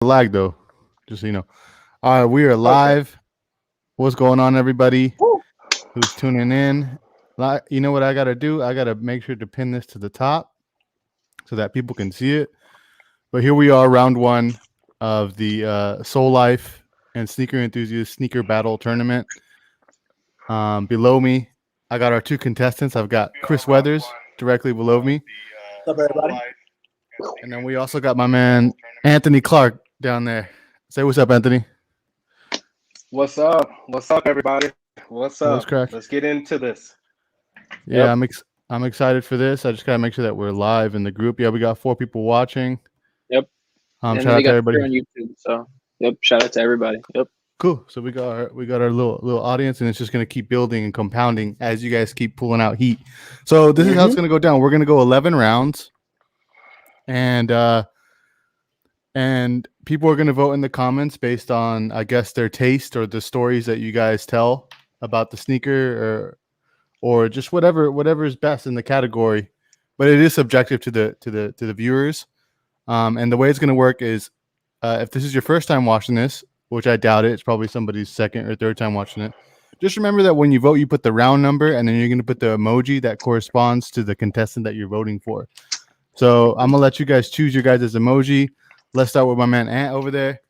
lag though, just so you know. All right, we are Okay. live. What's going on, everybody Woo. who's tuning in? You know what I gotta do? I gotta make sure to pin this to the top so that people can see it. But here we are, round one of the SoleLife and Sneaker Enthusiast Sneaker Battle Tournament. Below me, I got our two contestants. I've got Chris Weathers directly below me, What's up, everybody? and then we also got my man Anthony Clark down there. Say what's up, Anthony. What's up? What's up, everybody? What's What's up? crack? Let's get into this. Yeah, Yep. I'm excited for this. I just gotta make sure that we're live in the group. Yeah, we got 4 people watching. Yep. And Shout then we out to got everybody. here on YouTube. So yep, shout out to everybody. Yep. Cool. So we got our little audience, and it's just gonna keep building and compounding as you guys keep pulling out heat. So this is how it's gonna go down. We're gonna go 11 rounds, and people are gonna vote in the comments based on, I guess, their taste or the stories that you guys tell about the sneaker, or just whatever is best in the category. But it is subjective to the viewers. And the way it's gonna work is, if this is your first time watching this, which I doubt it, it's probably somebody's second or third time watching it. Just remember that when you vote, you put the round number, and then you're going to put the emoji that corresponds to the contestant that you're voting for. So I'm gonna let you guys choose your guys' emoji. Let's start with my man Ant over there.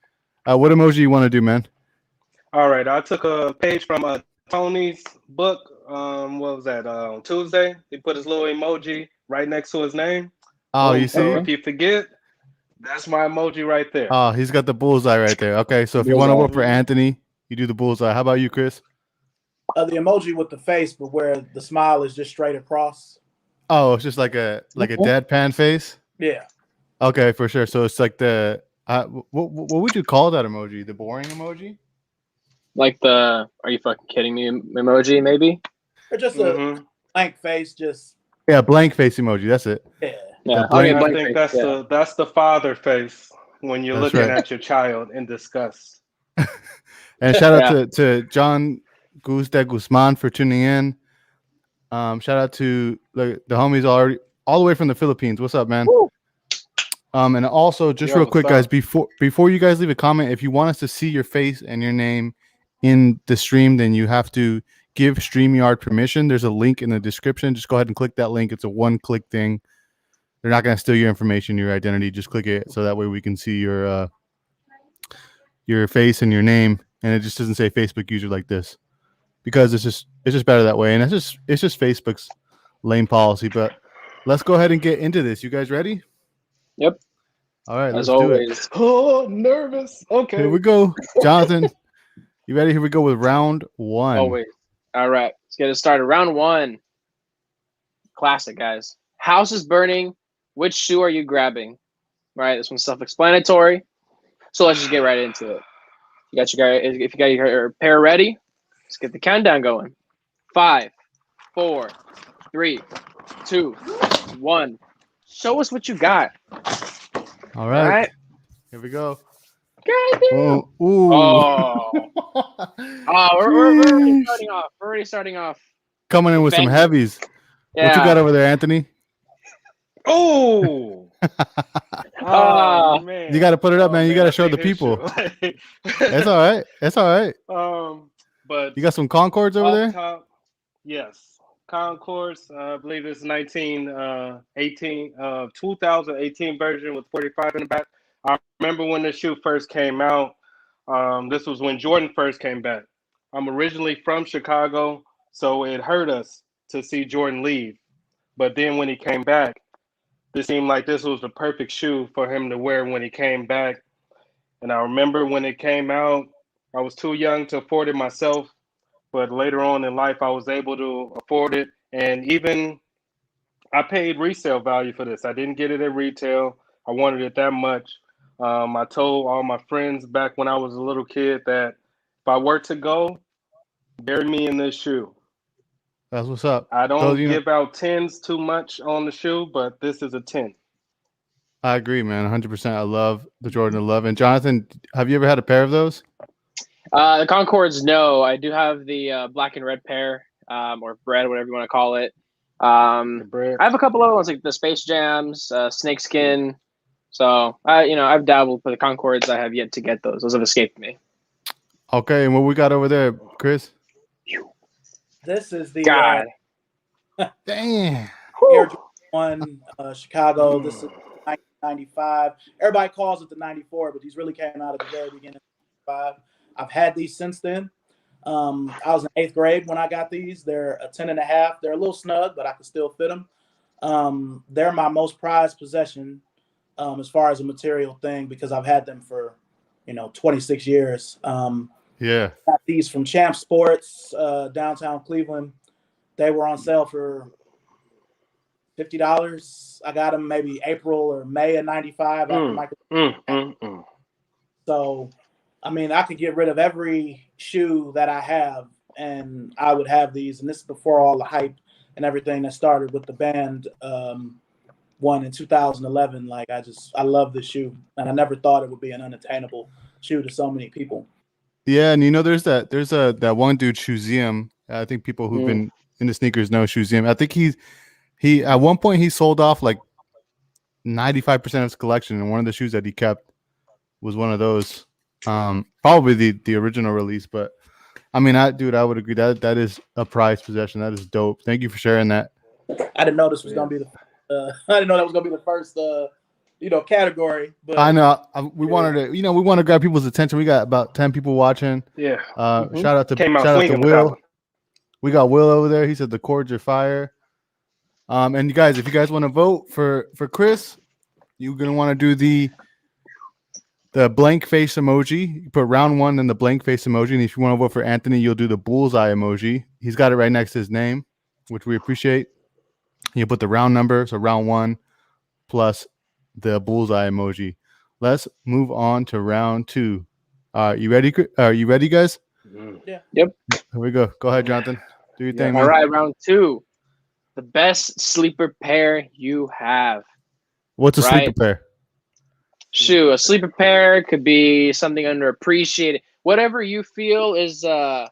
What emoji you want to do, man? All right. I took a page from Tony's book. What was that? On Tuesday, he put his little emoji right next to his name. Oh, Boom. you So see? if you forget, that's my emoji right there. Oh, he's got the bullseye right there. Okay, so if you want to vote for Anthony, you do the bullseye. How about you, Chris? The emoji with the face, but where the smile is just straight across. Oh, it's just like a deadpan face. Yeah. Okay, for sure. So it's like the what would you call that emoji? The boring emoji? Like the "Are you fucking kidding me" emoji, maybe. Or just a blank face, just Yeah, blank face emoji. That's it. yeah. Yeah, The blank- okay, I blank think face, that's the father face when you're That's looking right. at your child in disgust. And shout out Yeah. to John Guzman for tuning in. Shout out to the homies all the way from the Philippines. What's up, man? Woo. And also just Yo, real quick, what's guys, up? before you guys leave a comment, if you want us to see your face and your name in the stream, then you have to give StreamYard permission. There's a link in the description. Just go ahead and click that link. It's a one-click thing. They're not going to steal your information, your identity. Just click it so that way we can see your face and your name, and it just doesn't say Facebook user like this, because it's just better that way. And it's just Facebook's lame policy. But let's go ahead and get into this. You guys ready? Yep. All right, let's As do it. always. Oh, nervous. Okay. Here we go. Jonathan, you ready? Here we go with round one. Always. All right. Let's get it started. Round one. Classic, guys. House is burning. Which shoe are you grabbing? Right. This one's self-explanatory. So let's just get right into it. You got your guy. If you got your pair ready, let's get the countdown going. 5, 4, 3, 2, 1. Show us what you got. All All right. right. Here we go. Goddamn. Oh, ooh. Oh. We're already starting off. We're already starting off. Coming in with some Vengeance. heavies. Yeah. What you got over there, Anthony? Oh. Man. You got to put it up, man. You got to I show see the his people. shoe. It's all right. It's all right. But You got some Concords over there? top, yes, Concourse. I believe it's 2018 version with 45 in the back. I remember when the shoe first came out. This was when Jordan first came back. I'm originally from Chicago, so it hurt us to see Jordan leave. But then when he came back, this seemed like this was the perfect shoe for him to wear when he came back. And I remember when it came out, I was too young to afford it myself, but later on in life, I was able to afford it. And even I paid resale value for this. I didn't get it at retail. I wanted it that much. I told all my friends back when I was a little kid that if I were to go, bury me in this shoe. That's what's up. I don't you know, give out 10s too much on the shoe, but this is a 10. I agree, man. 100%. I love the Jordan 11. Jonathan, have you ever had a pair of those? The Concords, no. I do have the black and red pair, or bread, whatever you want to call it. I have a couple other ones like the Space Jams, Snakeskin. So I've dabbled, but the Concords I have yet to get those. Those have escaped me. Okay, and what we got over there, Chris? This is the God. Damn. Air Jordan 1 Chicago. This is 1995. Everybody calls it the 94, but these really came out at the very beginning of 95. I've had these since then. I was in 8th grade when I got these. They're a 10 and a half. They're a little snug, but I can still fit them. They're my most prized possession as far as a material thing because I've had them for 26 years. Yeah. Got these from Champ Sports, downtown Cleveland. They were on sale for $50. I got them maybe April or May of 95 after Michael. So, I mean, I could get rid of every shoe that I have and I would have these. And this is before all the hype and everything that started with the band one in 2011. Like, I love this shoe. And I never thought it would be an unattainable shoe to so many people. Yeah, and there's that one dude, Shoezium. I think people who've been into sneakers know Shoezium. I think he at one point he sold off like 95% of his collection, and one of the shoes that he kept was one of those. Probably the original release, but I mean, I would agree that is a prized possession. That is dope. Thank you for sharing that. I didn't know this was gonna be I didn't know that was gonna be the first category. But I know we wanted to we want to grab people's attention. We got about 10 people watching. Yeah. Shout out to swinging with that Will. one. We got Will over there. He said the chords are fire. And you guys, if you guys want to vote for Chris, you're gonna want to do the blank face emoji. You put round 1 and the blank face emoji. And if you want to vote for Anthony, you'll do the bullseye emoji. He's got it right next to his name, which we appreciate. You put the round number, so round 1 plus the bullseye emoji. Let's move on to round 2. You ready? Are you ready, guys? Yeah. Yep. Here we go. Go ahead, Jonathan. Do your thing. All Man. right, round 2. The best sleeper pair you have. What's a sleeper pair? Shoe, a sleeper pair could be something underappreciated. Whatever you feel is something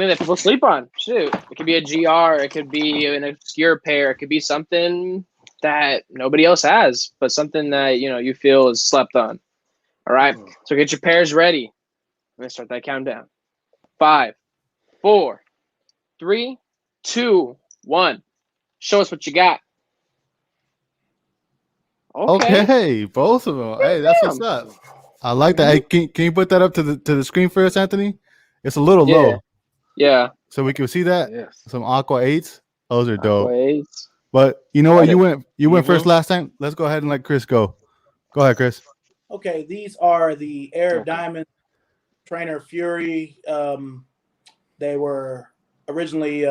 that people sleep on. Shoot. It could be a GR, it could be an obscure pair, it could be something that nobody else has, but something that you feel is slept on. All right. So get your pairs ready. I'm gonna start that countdown. 5, 4, 3, 2, 1. Show us what you got. Okay, both of them. Hey, that's what's up. I like that. Hey, can you put that up to the screen for us, Anthony? It's a little low. Yeah. So we can see that. Yes. Some Aqua 8s. Those are dope. Aqua 8s. But you know what? You went first last time. Let's go ahead and let Chris go. Go ahead, Chris. Okay, these are the Air Diamond Trainer Fury. They were originally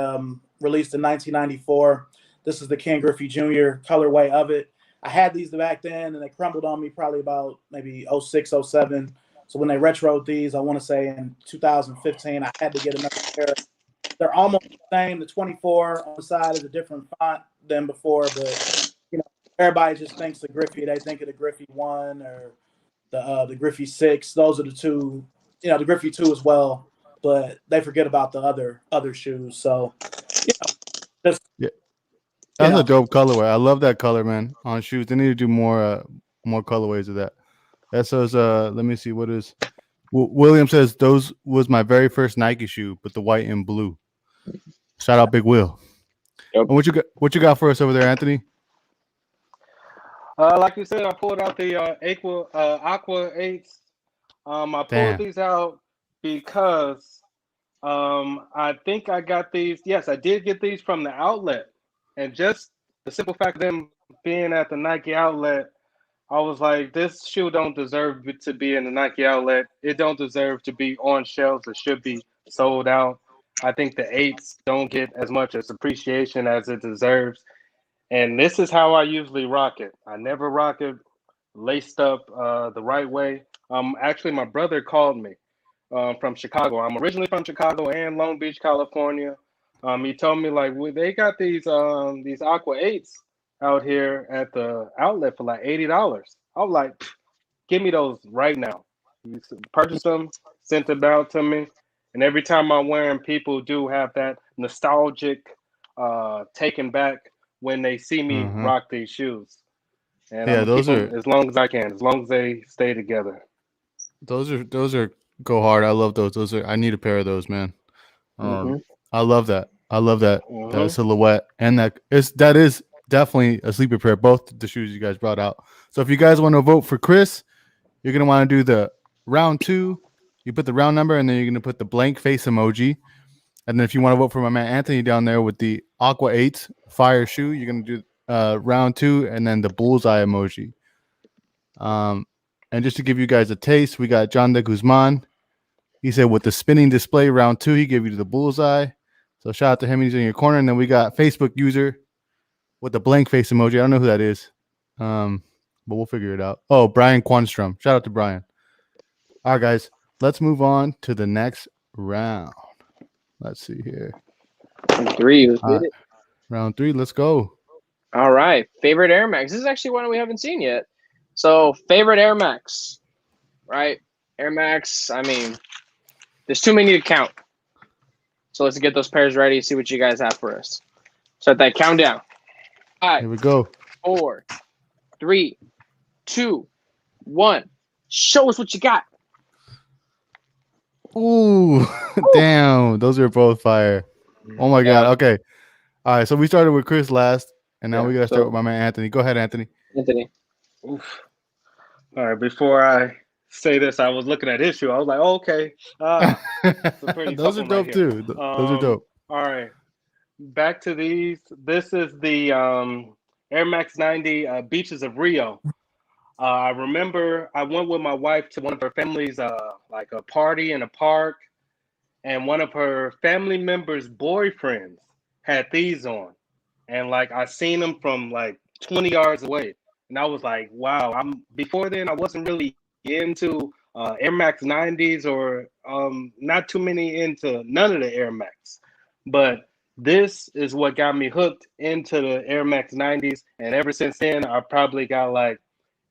released in 1994. This is the Ken Griffey Jr. colorway of it. I had these back then, and they crumbled on me probably about maybe 06, 07. So when they retroed these, I want to say in 2015, I had to get another pair. They're almost the same. The 24 on the side is a different font than before, but everybody just thinks the Griffey. They think of the Griffey 1 or the Griffey 6. Those are the two. The Griffey 2 as well, but they forget about the other shoes. So, That's a dope colorway. I love that color, man. On shoes, they need to do more colorways of that. That says, let me see what is. William says those was my very first Nike shoe, but the white and blue. Shout out, Big Will. Yep. And what you got for us over there, Anthony? Like you said, I pulled out the Aqua 8s. I pulled these out because I think I got these. Yes, I did get these from the outlet. And just the simple fact of them being at the Nike outlet, I was like, this shoe don't deserve to be in the Nike outlet. It don't deserve to be on shelves. It should be sold out. I think the 8s don't get as much as appreciation as it deserves. And this is how I usually rock it. I never rock it laced up the right way. Actually, my brother called me from Chicago. I'm originally from Chicago and Long Beach, California. He told me they got these Aqua 8s out here at the outlet for like $80. I was like, give me those right now. He purchased them, sent them out to me, and every time I wear them, people do have that nostalgic taken back when they see me rock these shoes. and I'm Yeah, gonna keep those them are as long as I can, as long as they stay together. those are go hard. I love those. Those are I need a pair of those, man. Mm-hmm. I love that. I love that Mm-hmm. silhouette, and that is definitely a sleeper pair. Both the shoes you guys brought out. So if you guys want to vote for Chris, you're gonna want to do the round 2. You put the round number, and then you're gonna put the blank face emoji. And then if you want to vote for my man Anthony down there with the Aqua 8 fire shoe, you're gonna do round 2, and then the bullseye emoji. And just to give you guys a taste, we got John de Guzman. He said with the spinning display round 2, he gave you the bullseye. So shout out to him. He's in your corner. And then we got Facebook user with the blank face emoji. I don't know who that is, but we'll figure it out. Oh, Brian Quanstrom. Shout out to Brian. All right, guys, let's move on to the next round. Let's see here. 3. Let's All get right, it. round 3. Let's go. All right. Favorite Air Max. This is actually one we haven't seen yet. So favorite Air Max, right? Air Max. I mean, there's too many to count. So let's get those pairs ready. See what you guys have for us. Start that countdown. 5, Here we go. 4, 3, 2, 1. Show us what you got. Ooh, damn. Those are both fire. Oh, my God. Okay. All right. So we started with Chris last, and now we got to start with my man Anthony. Go ahead, Anthony. Anthony. Oof. All right. Before I say this, I was looking at his shoe. I was like, oh, okay. It's a pretty Those are tough one dope, right too. Those are dope. All right. Back to these. This is the Air Max 90 Beaches of Rio. I remember I went with my wife to one of her family's like a party in a park, and one of her family members' boyfriends had these on, and like I seen them from like 20 yards away, and I was like, wow. Before then I wasn't really into Air Max 90s or not too many into none of the Air Max, but this is what got me hooked into the Air Max 90s, and ever since then I probably got like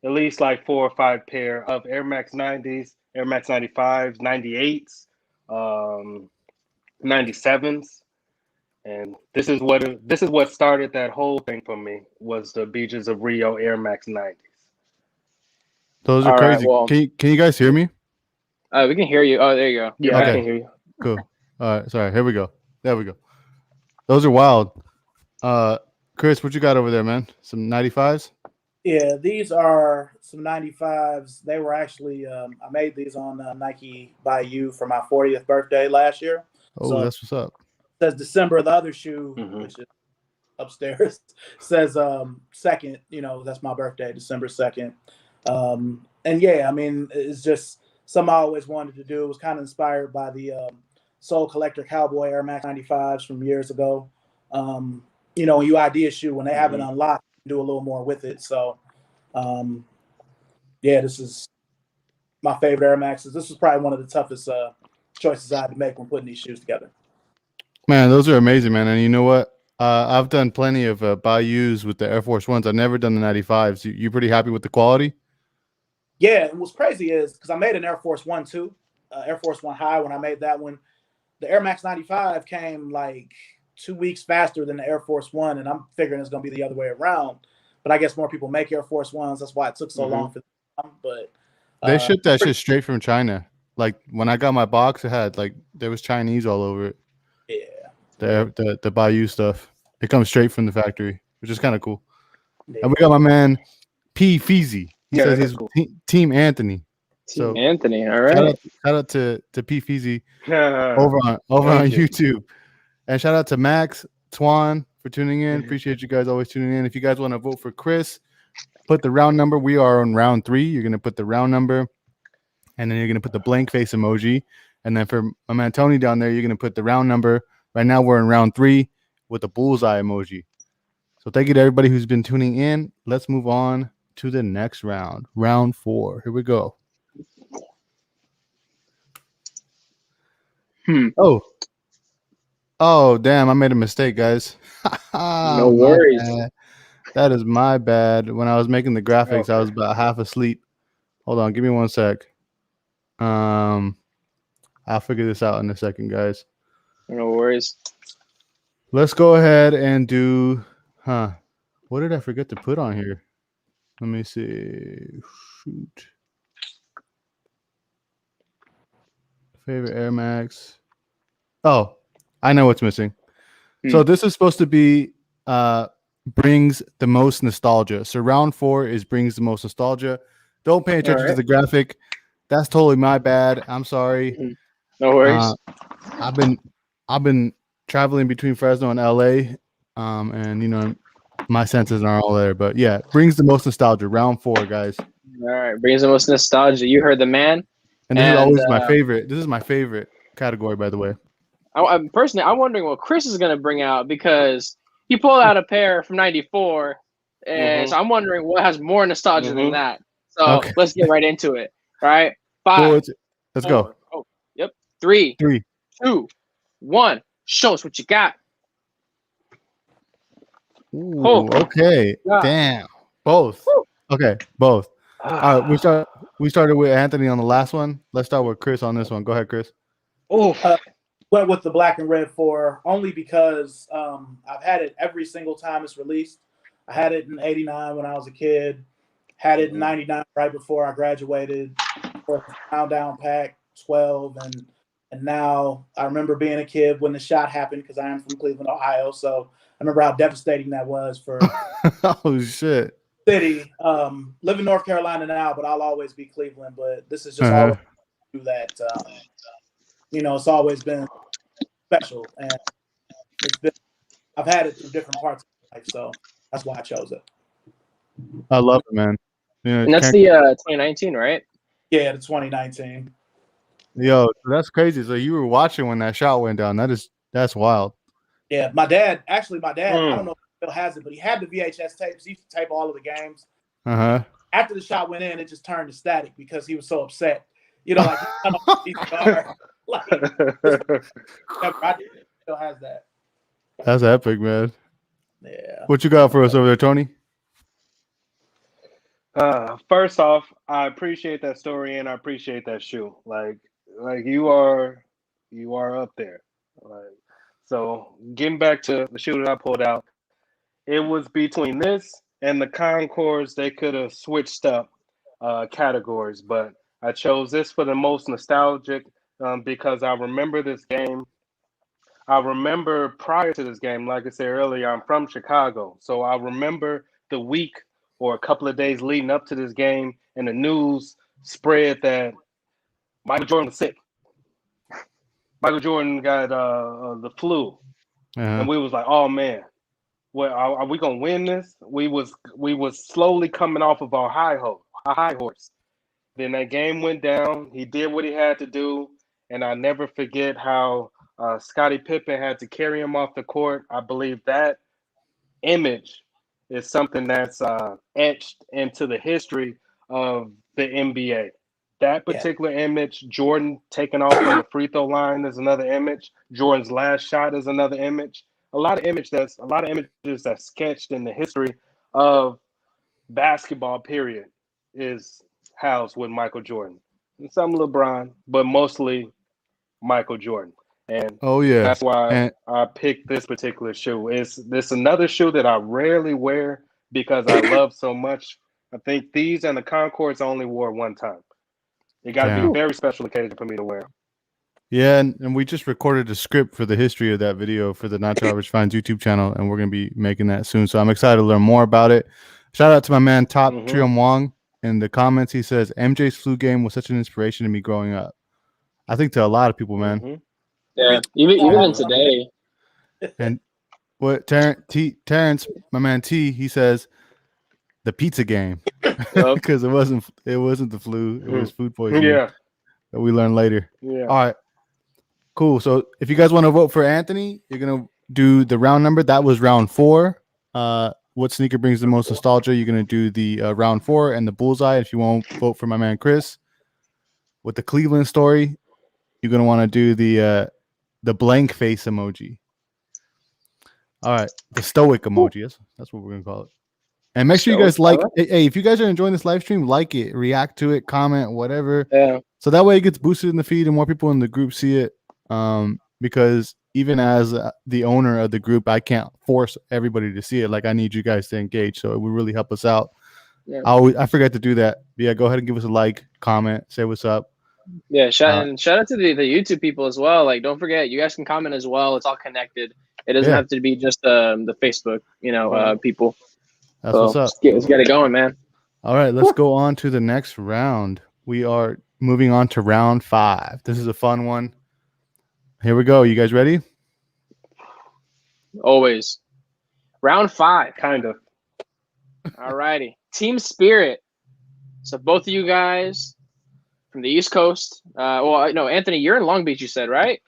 at least like 4 or 5 pair of Air Max 90s, Air Max 95s, 98s, 97s, and this is what started that whole thing for me was the Beaches of Rio Air Max 90s. Those are All right, crazy. well, Can you guys hear me? we can hear you. Oh, there you go. Yeah, Okay. I can hear you. Cool. All right. Sorry. Here we go. There we go. Those are wild. Chris, what you got over there, man? Some 95s? Yeah, these are some 95s. They were actually, I made these on Nike by You for my 40th birthday last year. Oh, So that's what's up. it says December. The other shoe, which is upstairs, says 2nd. That's my birthday, December 2nd. And yeah, I mean, it's just something I always wanted to do. It was kind of inspired by the Soul Collector Cowboy Air Max 95s from years ago. When you ID a shoe, when they have it unlocked, do a little more with it. So, this is my favorite Air Maxes. This was probably one of the toughest choices I had to make when putting these shoes together. Man, those are amazing, man. And you know what? I've done plenty of Bayous with the Air Force Ones. I've never done the 95s. You pretty happy with the quality? Yeah, and what's crazy is because I made an Air Force One too, Air Force One High. When I made that one, the Air Max 95 came like 2 weeks faster than the Air Force One, and I'm figuring it's going to be the other way around. But I guess more people make Air Force Ones. That's why it took so long for them. But They shipped that shit straight from China. Like when I got my box, it had like there was Chinese all over it. Yeah, The Bayou stuff. It comes straight from the factory, which is kind of cool. yeah. And we got my man P Feezy. He says he's cool. Team Anthony. So So Anthony, all right. shout out to P Feezy Yeah. over on you. YouTube. And shout out to Max Twan for tuning in. Appreciate you guys always tuning in. If you guys want to vote for Chris, put the round number. We are on round 3. You're going to put the round number, and then you're going to put the blank face emoji. And then for my man Tony down there, you're going to put the round number. Right now we're in round 3 with the bullseye emoji. So thank you to everybody who's been tuning in. Let's move on to the next round. Round 4. Here we go. Oh, damn. I made a mistake, guys. No worries. That is my bad. When I was making the graphics, I was about half asleep. Hold on. Give me 1 sec. I'll figure this out in a second, guys. No worries. Let's go ahead and do, what did I forget to put on here? Let me see. Shoot. Favorite Air Max. Oh, I know what's missing. So this is supposed to be brings the most nostalgia. So round 4 is brings the most nostalgia. Don't pay attention to right. the graphic. That's totally my bad. I'm sorry. No worries. I've been traveling between Fresno and LA, and my senses aren't all there. But yeah, brings the most nostalgia. Round 4, guys. All right, brings the most nostalgia. You heard the man. And this is always my favorite. This is my favorite category, by the way. Personally, I'm wondering what Chris is going to bring out because he pulled out a pair from '94, and so I'm wondering what has more nostalgia than that. So Okay. let's get right into it. All right, 5. Well, let's 4. go. Oh, yep. 3, 3. 2, 1. Show us what you got. Ooh, Oh, okay. yeah. Damn. Both. Woo. Okay, both. All right, we started with Anthony on the last one. Let's start with Chris on this one. Go ahead, Chris. Oh, Went with the black and red 4 only because I've had it every single time it's released. I had it in '89 when I was a kid. Had it in '99 right before I graduated. For Countdown Pack 12, and now I remember being a kid when the shot happened because I am from Cleveland, Ohio. So I remember how devastating that was for Oh shit. city. Live in North Carolina now, but I'll always be Cleveland. But this is just always that it's always been special, and I've had it through different parts of life, so that's why I chose it. I love it, man. Yeah, and that's the 2019, right? Yeah, the 2019. Yo, that's crazy. So you were watching when that shot went down. That's wild. Yeah, my dad, I don't know if he still has it, but he had the VHS tapes. He used to tape all of the games. After the shot went in, it just turned to static because he was so upset. Like he like still has that. That's epic, man. Yeah. What you got for us over there, Tony? First off, I appreciate that story and I appreciate that shoe. Like you are up there. Like, so getting back to the shoe that I pulled out, it was between this and the Concords. They could have switched up categories, but I chose this for the most nostalgic because I remember this game. I remember prior to this game, like I said earlier, I'm from Chicago. So I remember the week or a couple of days leading up to this game, and the news spread that Michael Jordan was sick. Michael Jordan got the flu. And we was like, oh, man, well, are we going to win this? We was slowly coming off of our high horse. Then that game went down. He did what he had to do. And I never forget how Scottie Pippen had to carry him off the court. I believe that image is something that's etched into the history of the NBA. That particular image, Jordan taking off from the free throw line is another image. Jordan's last shot is another image. A lot of images that's sketched in the history of basketball, period, is housed with Michael Jordan. And some LeBron, but mostly Michael Jordan. And that's why I picked this particular shoe. This another shoe that I rarely wear because I love so much. I think these and the Concords I only wore one time. It got to be a very special occasion for me to wear. Yeah, and we just recorded a script for the history of that video for the Not Your Average Fans YouTube channel, and we're going to be making that soon. So I'm excited to learn more about it. Shout out to my man, Top Trium Wong. In the comments, he says, MJ's flu game was such an inspiration to me growing up. I think to a lot of people, man. Yeah, even today. And what Terrence, my man T, he says the pizza game because it wasn't the flu, it was food poisoning. Yeah, that we learned later. Yeah. All right, cool. So if you guys want to vote for Anthony, you're gonna do the round number. That was round 4. What sneaker brings the most nostalgia? You're gonna do the round 4 and the bullseye. If you won't vote for my man Chris with the Cleveland story, you're gonna want to do the blank face emoji. All right, the stoic emoji. That's what we're gonna call it. And make sure you guys like. Hey, if you guys are enjoying this live stream, like it, react to it, comment, whatever. Yeah. So that way it gets boosted in the feed and more people in the group see it. Because even as the owner of the group, I can't force everybody to see it. Like I need you guys to engage, so it would really help us out. Yeah. I forget to do that. But yeah, go ahead and give us a like, comment, say what's up. Yeah, shout out to the YouTube people as well. Like, don't forget, you guys can comment as well. It's all connected. It doesn't Yeah. have to be just the Facebook, people. That's So what's up. let's get it going, man. All right, let's go on to the next round. We are moving on to round 5. This is a fun one. Here we go. You guys ready? Always. Round 5. Kind of. All righty. Team Spirit. So both of you guys from the East Coast. No, Anthony, you're in Long Beach, you said, right?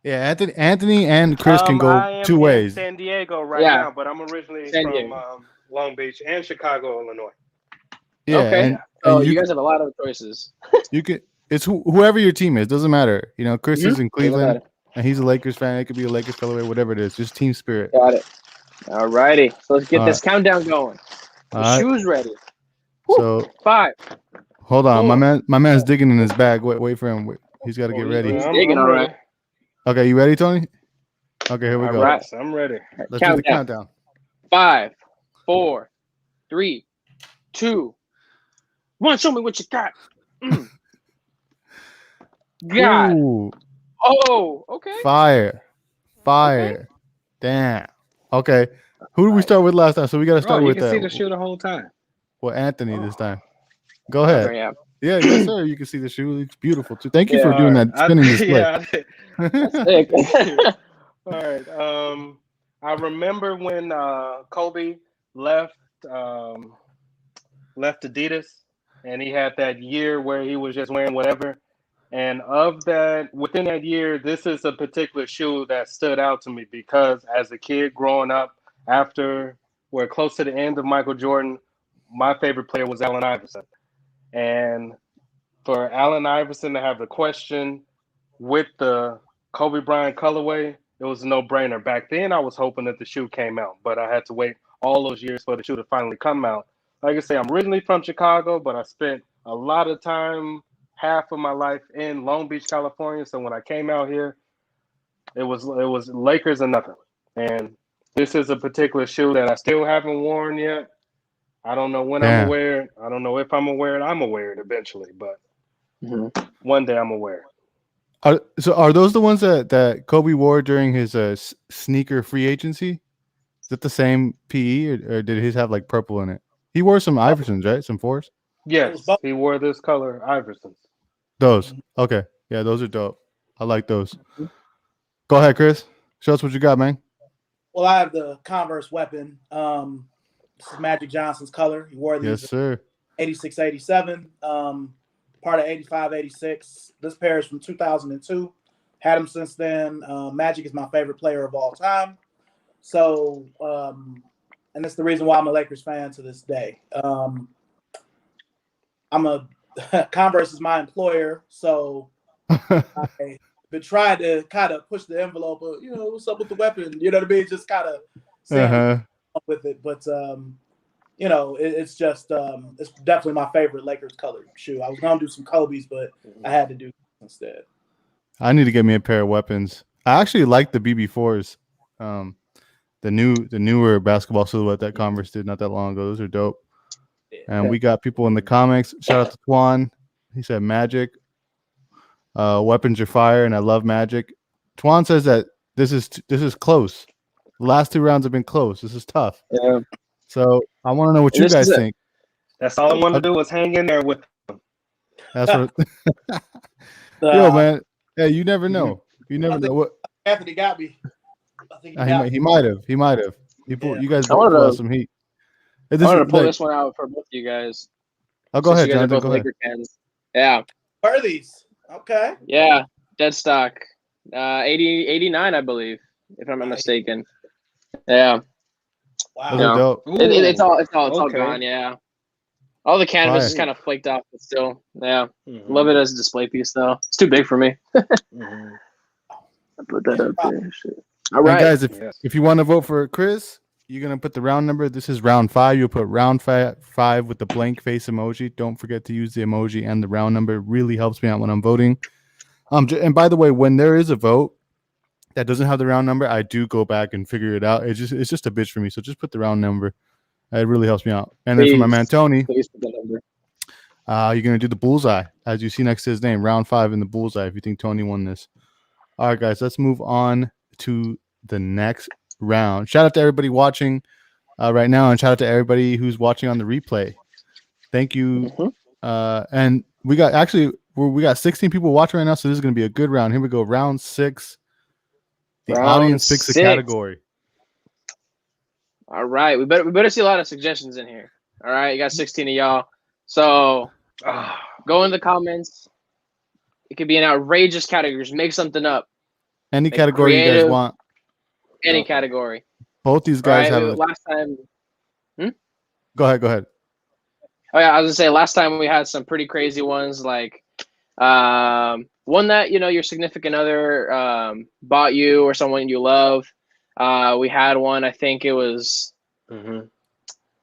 Yeah, Anthony and Chris can I go am 2 in ways. San Diego right Yeah. now, but I'm originally San from Diego. Long Beach and Chicago, Illinois. Yeah, Okay. and So you you guys have a lot of choices. can. It's whoever your team is. Doesn't matter. Chris is in Doesn't Cleveland, matter. and he's a Lakers fan. It could be a Lakers colorway, whatever it is. Just team spirit. Got it. All righty. So let's get All this countdown going. The All right. shoes ready. So 5. hold on, Four. my man's digging in his bag. Wait for him. He's got to get ready. He's digging, all right. Okay, you ready, Tony? Okay, here we All go. right. Yes, I'm ready. Let's do the countdown. 5, 4, 3, 2, 1. Show me what you got. God. Ooh, Oh, okay. fire. Damn. Okay, who did we start with last time? So we got to start you with can see the shoe the whole time. Well, Anthony this time. Go ahead. Okay, yeah. Yeah, yes, sir. You can see the shoe. It's beautiful too. Thank you Yeah, for doing that spinning display. Yeah, I did. Sick. All right. I remember when Kobe left Adidas, and he had that year where he was just wearing whatever. And within that year, this is a particular shoe that stood out to me because as a kid growing up, we're close to the end of Michael Jordan, my favorite player was Allen Iverson. And for Allen Iverson to have the question with the Kobe Bryant colorway, it was a no-brainer. Back then, I was hoping that the shoe came out, but I had to wait all those years for the shoe to finally come out. Like I say, I'm originally from Chicago, but I spent a lot of time, half of my life in Long Beach, California. So when I came out here, it was Lakers and nothing. And this is a particular shoe that I still haven't worn yet. I don't know when I'm gonna wear it. I don't know if I'm gonna wear it. I'm gonna wear it eventually, but one day I'm gonna wear it. Are those the ones that Kobe wore during his sneaker free agency? Is that the same PE or did his have like purple in it? He wore some Iversons, right? Some 4s? Yes, he wore this color Iversons. Those. Okay. Yeah, those are dope. I like those. Go ahead, Chris. Show us what you got, man. Well, I have the Converse Weapon. This is Magic Johnson's color. He wore these Yes, sir. 86, 87, part of 85, 86. This pair is from 2002. Had him since then. Magic is my favorite player of all time. So, and that's the reason why I'm a Lakers fan to this day. Converse is my employer, so I've been trying to kind of push the envelope of, what's up with the weapon? You know what I mean? Just kind of with it. But, it's just, it's definitely my favorite Lakers colored shoe. I was going to do some Kobe's, but I had to do instead. I need to get me a pair of weapons. I actually like the BB4s. The newer basketball silhouette that Converse did not that long ago. Those are dope. And we got people in the comments. Shout out to Twan. He said Magic. Weapons are fire, and I love Magic. Twan says that this is close. The last 2 rounds have been close. This is tough. Yeah. So I want to know what you guys think. That's all I wanted to do was hang in there with them. That's what. Yo, man. Hey, you never know. You never know what. Anthony got me. I think He might have. You guys I wanted pull out to- some heat. I wanted to pull this one out for both of you guys. Oh, go ahead, You guys are Jonathan. both Go ahead. Laker fans. Yeah. Where are these? Okay. Yeah. Dead stock. 89, I believe, if I'm not mistaken. Yeah. Wow. Those are dope. It's all Okay. gone. Yeah. All the canvas is Fire. kind of flaked off, but still, yeah. Love it as a display piece, though. It's too big for me. I put that up there. Shit. All And right. guys, if you want to vote for Chris, you're gonna put the round number. This is round 5. You'll put round 5 with the blank face emoji. Don't forget to use the emoji and the round number. It really helps me out when I'm voting. And by the way, when there is a vote that doesn't have the round number, I do go back and figure it out. It's just a bitch for me. So just put the round number. It really helps me out. And then for my man Tony, Please put that number. you're gonna do the bullseye, as you see next to his name, round 5 in the bullseye. If you think Tony won this, all right, guys, let's move on to the next round. Shout out to everybody watching right now, and shout out to everybody who's watching on the replay. Thank you. And we got 16 people watching right now, so this is gonna be a good round. Here we go, round 6. The audience picks a category. All right, we better see a lot of suggestions in here. All right, you got 16 of y'all. So go in the comments. It could be an outrageous category. Just make something up. Any category you guys want. Any category. Both these guys have. Last time. Go ahead. Oh yeah, I was gonna say last time we had some pretty crazy ones, like one that your significant other bought you or someone you love. We had one. I think it was.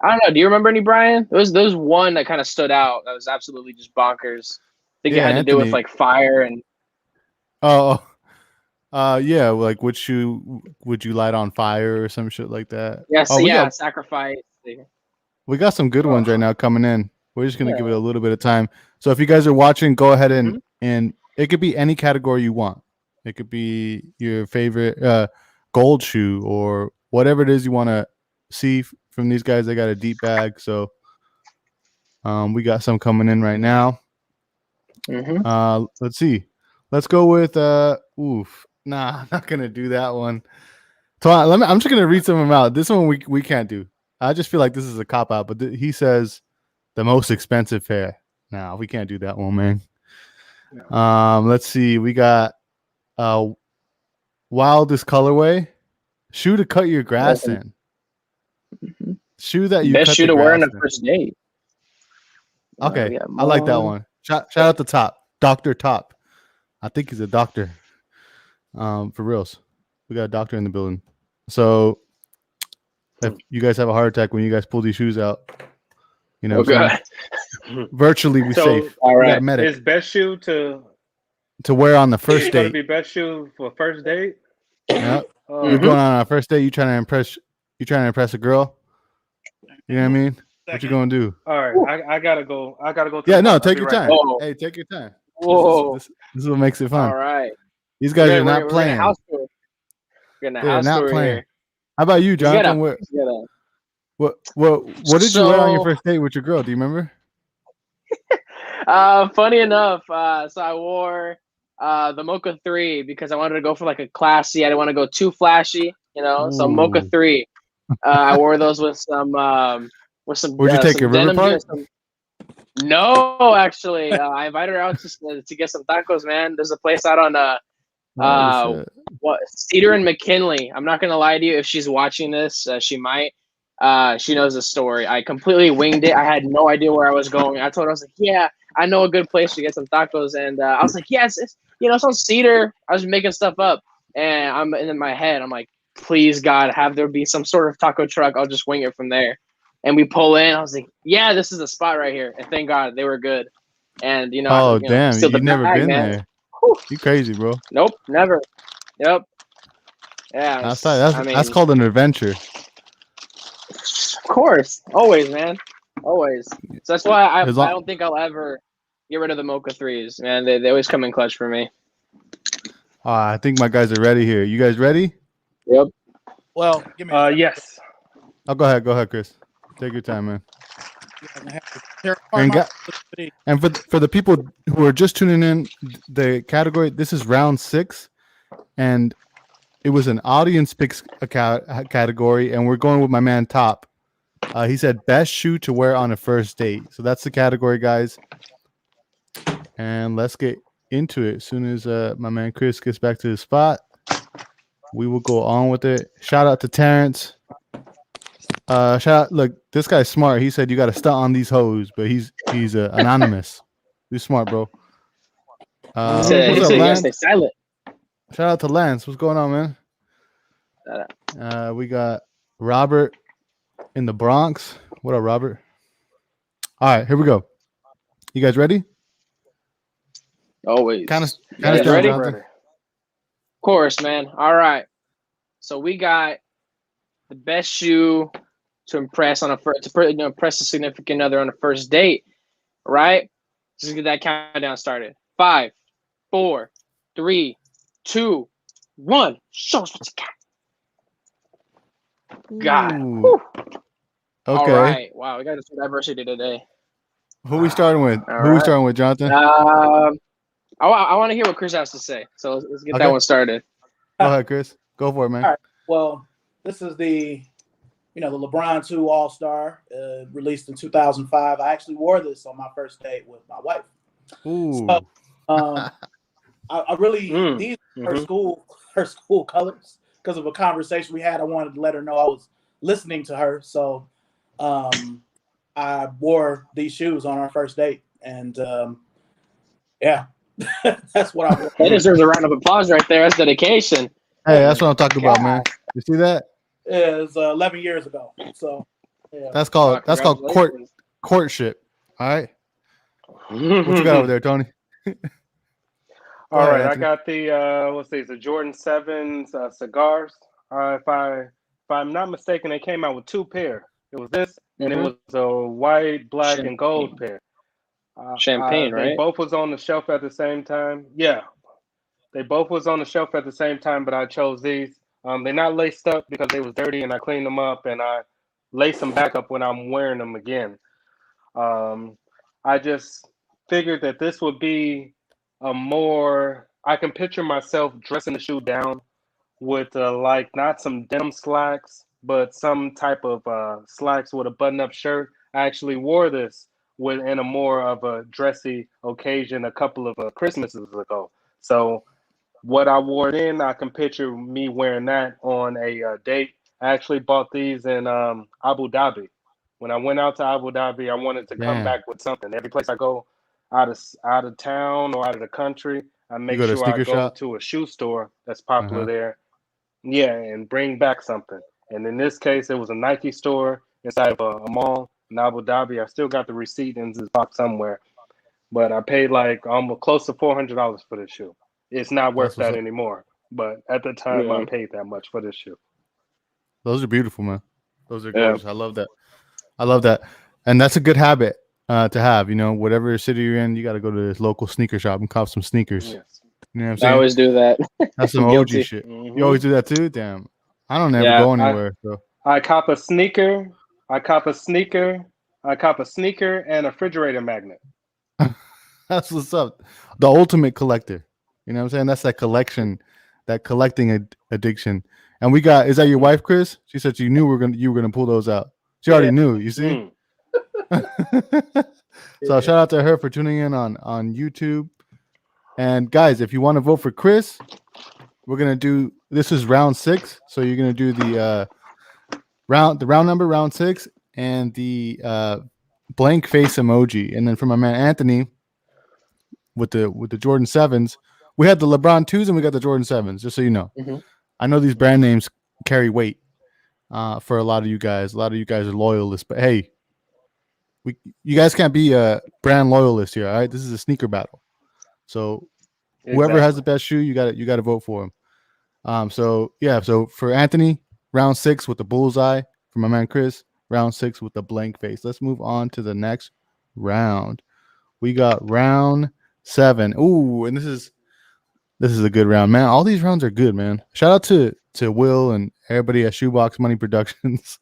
I don't know. Do you remember any, Brian? There was one that kind of stood out. That was absolutely just bonkers. I think it had to do with like fire and. Yeah. Like, would you light on fire or some shit like that? Yes. Sacrifice. We got some good ones right now coming in. We're just gonna give it a little bit of time. So if you guys are watching, go ahead and it could be any category you want. It could be your favorite gold shoe or whatever it is you want to see from these guys. They got a deep bag, so we got some coming in right now. Let's see. Let's go with I'm not gonna do that one. So I'm just gonna read some of them out. This one we can't do. I just feel like this is a cop out, but he says the most expensive pair. Nah, we can't do that one, man. Let's see. We got wildest colorway shoe to cut your grass in. Shoe that you best cut shoe the to wear on grass a first date. Okay, I like that one. Shout out to Top, Dr. Top. I think he's a doctor. For reals, we got a doctor in the building. So if you guys have a heart attack when you guys pull these shoes out, virtually we safe. All right, medic. Is best shoe to wear on the first it's date. gonna be best shoe for first date. Yep. You're going on a first date. You trying to impress a girl. You know what I mean? What you gonna do? All right, I gotta go. Take your time. Hey, take your time. Whoa. This is what makes it fun. All right. These guys are not playing. They're not playing. Here. How about you, Jonathan? What did you wear on your first date with your girl? Do you remember? Funny enough, so I wore the Mocha 3 because I wanted to go for like a classy. I didn't want to go too flashy, So Mocha 3. I wore those with some. Would you take your River Park? No, actually, I invited her out to get some tacos. Man, there's a place out on Cedar and McKinley. I'm not gonna lie to you. If she's watching this, she might. She knows the story. I completely winged it. I had no idea where I was going. I told her, I was like, yeah, I know a good place to get some tacos. And I was like, yes, it's on Cedar. I was making stuff up. And I'm in my head, I'm like, please, God, have there be some sort of taco truck. I'll just wing it from there. And we pull in. I was like, yeah, this is the spot right here. And thank God they were good. And, damn, you've never been there. Whew. You crazy, bro. Nope, never. Yep. Yeah. That's called an adventure. Of course. Always, man. Always. So that's why I don't think I'll ever get rid of the Mocha 3s, man. They always come in clutch for me. I think my guys are ready here. You guys ready? Yep. Well, give me yes. Oh, go ahead, Chris. Take your time, man. And for the people who are just tuning in, the category, this is round 6, and it was an audience picks category, and we're going with my man Top. He said best shoe to wear on a first date. So that's the category, guys. And let's get into it. As soon as my man Chris gets back to the spot, we will go on with it. Shout out to Terrence. Look, this guy's smart. He said you got to stunt on these hoes, but he's anonymous. He's smart, bro. He said you gotta stay silent. Shout out to Lance. What's going on, man? We got Robert in the Bronx. What up, Robert? All right, here we go. You guys ready? Always. Kind of ready? Of course, man. All right. So we got the best shoe to impress on a impress a significant other on a first date, right? Just get that countdown started. 5, 4, 3, 2, 1. Show us what you got. Ooh. Whew. All Okay. right. Wow, we got some diversity today. Who we starting with? All Who we right. starting with, Jonathan? I want to hear what Chris has to say. So let's get Okay. that one started. Go ahead, Chris. Go for it, man. All right. Well, this is the LeBron 2 All-Star, released in 2005. I actually wore this on my first date with my wife. Ooh. So, I really these are her school colors because of a conversation we had. I wanted to let her know I was listening to her. So, I wore these shoes on our first date, and yeah, that's what I wore. That deserves a round of applause right there. That's dedication. Hey, that's what I'm talking about, man. You see that? It was 11 years ago. So, yeah. That's called courtship. All right. What you got over there, Tony? All right, Anthony. I got the Jordan 7s cigars. If I'm not mistaken, they came out with 2 pair. It was this, and it was a white, black, and gold pair. Champagne, right? They both was on the shelf at the same time. Yeah, they both was on the shelf at the same time, but I chose these. They're not laced up because they was dirty, and I cleaned them up, and I lace them back up when I'm wearing them again. I just figured that this would be I can picture myself dressing the shoe down with not some denim slacks, but some type of slacks with a button-up shirt. I actually wore this in a more of a dressy occasion a couple of Christmases ago. So what I wore it in, I can picture me wearing that on a date. I actually bought these in Abu Dhabi. When I went out to Abu Dhabi, I wanted to come back with something. Every place I go out of town or out of the country, I make sure I go to a shoe store that's popular there. Yeah, and bring back something. And in this case, it was a Nike store inside of a mall in Abu Dhabi. I still got the receipt in this box somewhere, but I paid like almost close to $400 for this shoe. It's not worth that anymore, but at the time, I paid that much for this shoe. Those are beautiful, man. Those are gorgeous. I love that. I love that, and that's a good habit to have. You know, whatever city you're in, you got to go to this local sneaker shop and cop some sneakers. Yes. You know what I'm saying? I always do that. That's some OG shit. You always do that too? Damn. I don't ever go anywhere. I cop a sneaker. I cop a sneaker and a refrigerator magnet. That's what's up. The ultimate collector. You know what I'm saying? That's that collecting addiction. And we got, is that your wife, Chris? She said you knew you were gonna pull those out. She already knew, you see? So shout out to her for tuning in on YouTube. And guys, if you want to vote for Chris, we're gonna do, this is round 6. So you're gonna do the round number, round 6, and the blank face emoji. And then for my man Anthony with the Jordan 7s, we had the LeBron 2s and we got the Jordan 7s, just so you know. I know these brand names carry weight for a lot of you guys. A lot of you guys are loyalists, but hey, you guys can't be a brand loyalist here, all right? This is a sneaker battle. So whoever has the best shoe, you got to vote for him. So for Anthony, round 6 with the bullseye. For my man Chris, round 6 with the blank face. Let's move on to the next round. We got round 7. Ooh, and this is a good round, man. All these rounds are good, man. Shout out to Will and everybody at Shoebox Money Productions.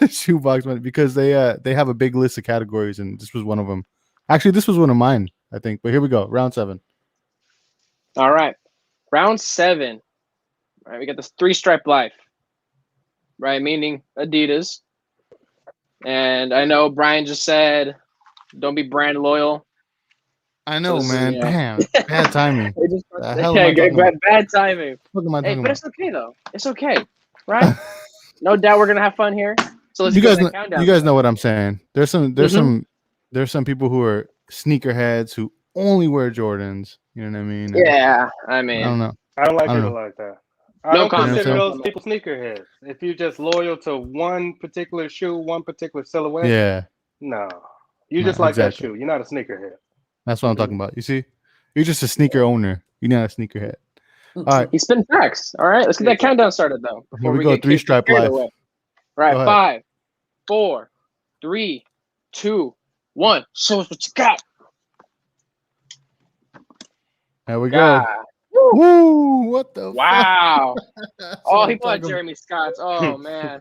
Shoebox Money, because they have a big list of categories, and this was one of them. Actually, this was one of mine, I think. But here we go, round 7. All right, round 7. All right, we got this 3-stripe life, right? Meaning Adidas. And I know Brian just said, "Don't be brand loyal." I know, man. Damn, bad timing. Bad timing. Hey, but it's okay though. It's okay, right? No doubt we're gonna have fun here. So let's you guys know what I'm saying. There's some people who are sneakerheads who only wear Jordans. You know what I mean? Yeah, I mean, I don't know. I don't like people like that. I don't consider those people sneakerheads. If you're just loyal to one particular shoe, one particular silhouette, no, you just like that shoe. You're not a sneakerhead. That's what I'm talking about. You see, you're just a sneaker owner. You're not a sneakerhead. All right, he's spin facts. All right, let's get that countdown started though. Here we go. 3-stripe life. All right, Go ahead. 5, 4, 3, 2, 1. Show us what you got. There we God. go. Woo! What the fuck? Wow. That's Oh, what he I'm bought talking Jeremy Scott's. Oh, man.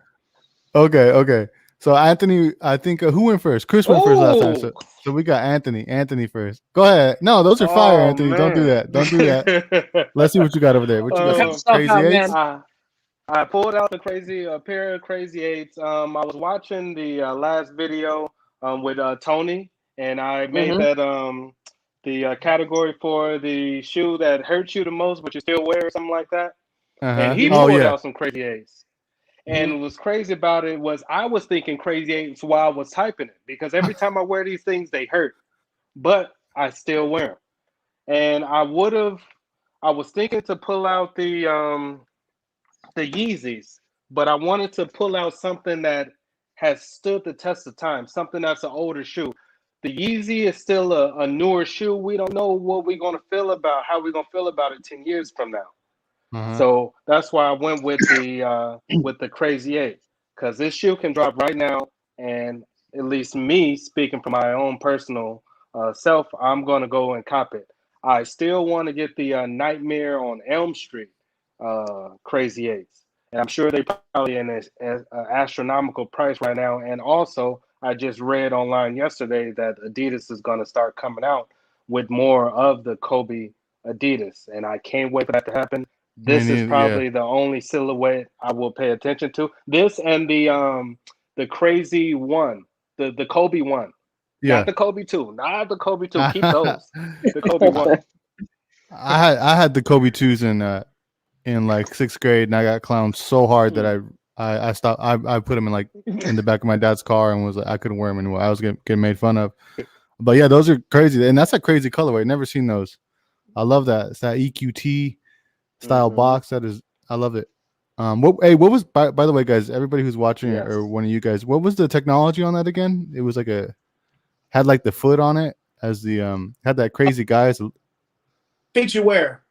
Okay. So Anthony, I think who went first? Chris went first last time. Oh. So we got Anthony. Anthony first. Go ahead. No, those are fire, Oh Anthony. Don't do man. that. Don't do that. Let's see what you got over there. What you got? Check Some the Um, stuff crazy out, eights? man. I pulled out a pair of crazy eights. I was watching the last video with Tony, and I made Mm-hmm. that the category for the shoe that hurts you the most, but you still wear, or something like that. And he Oh pulled yeah. out some crazy eights. Mhm. And what's crazy about it was I was thinking crazy eights while I was typing it because every time I wear these things, they hurt, but I still wear them. And I was thinking to pull out the Yeezys, but I wanted to pull out something that has stood the test of time, something that's an older shoe. The Yeezy is still a newer shoe. We don't know what we're gonna feel about, how we're gonna feel about it 10 years from now. Uh-huh. So that's why I went with the Crazy Eight, because this shoe can drop right now, and at least me speaking from my own personal self, I'm gonna go and cop it. I still want to get the Nightmare on Elm Street Crazy Eights, and I'm sure they probably in an astronomical price right now. And also, I just read online yesterday that Adidas is gonna start coming out with more of the Kobe Adidas, and I can't wait for that to happen. Me This is neither. Yeah. probably the only silhouette I will pay attention to. This and the crazy one, the Kobe one, not Yeah. the Kobe two, not the Kobe two. Keep those. The Kobe one. I had the Kobe twos in like sixth grade, and I got clowned so hard that I stopped. I put them in like in the back of my dad's car and was like I couldn't wear them anymore. I was getting made fun of. But yeah, those are crazy, and that's a crazy colorway. Never seen those. I love that. It's that EQT style Mhm. box. That is, I love it. What was by the way, guys? Everybody who's watching it, Yes. or one of you guys, what was the technology on that again? It was like had like the foot on it as the had that crazy guys Feature wear.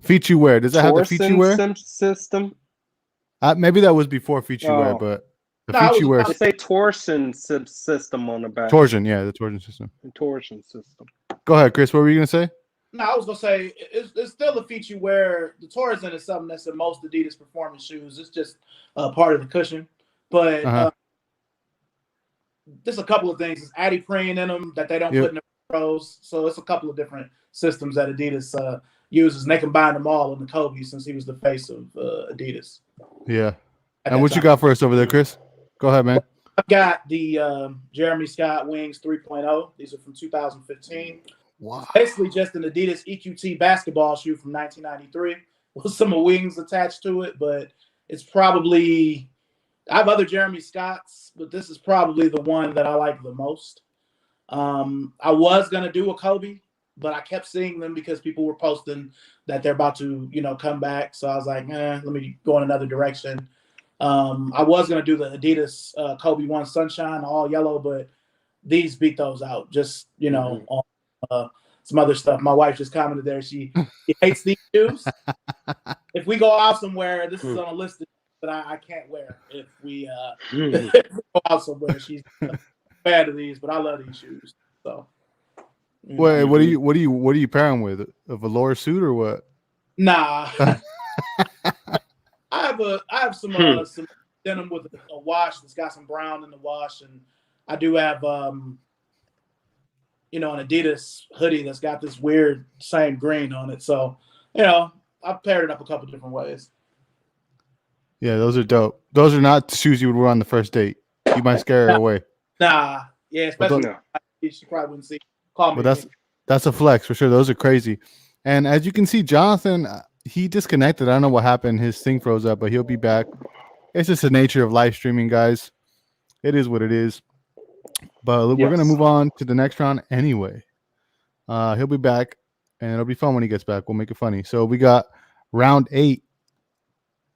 feature wear. Does that have the feature Torsen wear? system. Maybe that was before feature wear, Oh, but the No, it feature was wear about it say torsion system on the back. torsion. Yeah, the torsion system. Torsion system. Go ahead, Chris. What were you gonna say? No, I was gonna say it's still a feature where the Torsen is something that's in most Adidas performance shoes. It's just part of the cushion, but Uh-huh. there's a couple of things. It's adiprene in them that they don't Yep. put in the pros. So it's a couple of different systems that Adidas uses, and they combine them all in the Kobe since he was the face of Adidas. Yeah. at And that what you time. got for us over there, Chris? Go ahead, man. I've got the Jeremy Scott Wings 3.0. These are from 2015. Wow. Basically just an Adidas EQT basketball shoe from 1993 with some wings attached to it, but it's probably, I have other Jeremy Scotts, but this is probably the one that I like the most. I was going to do a Kobe, but I kept seeing them because people were posting that they're about to, come back. So I was like, let me go in another direction. I was going to do the Adidas Kobe 1 Sunshine, all yellow, but these beat those out. Just, on some other stuff. My wife just commented there. She hates these shoes. If we go out somewhere, this is on a list that I can't wear. If we go out somewhere, she's a fan of these, but I love these shoes. So, Wait, what do you pair them with? A velour suit or what? nah. I have some denim with a wash that's got some brown in the wash, and I do have an Adidas hoodie that's got this weird same green on it. So, I've paired it up a couple different ways. Yeah, those are dope. Those are not shoes you would wear on the first date. You might scare her away. Nah, yeah, especially No. she probably wouldn't see. Call me. But that's a flex for sure. Those are crazy. And as you can see, Jonathan, he disconnected. I don't know what happened. His thing froze up, but he'll be back. It's just the nature of live streaming, guys. It is what it is. But we're going to move on to the next round anyway. He'll be back, and it'll be fun when he gets back. We'll make it funny. So we got round 8.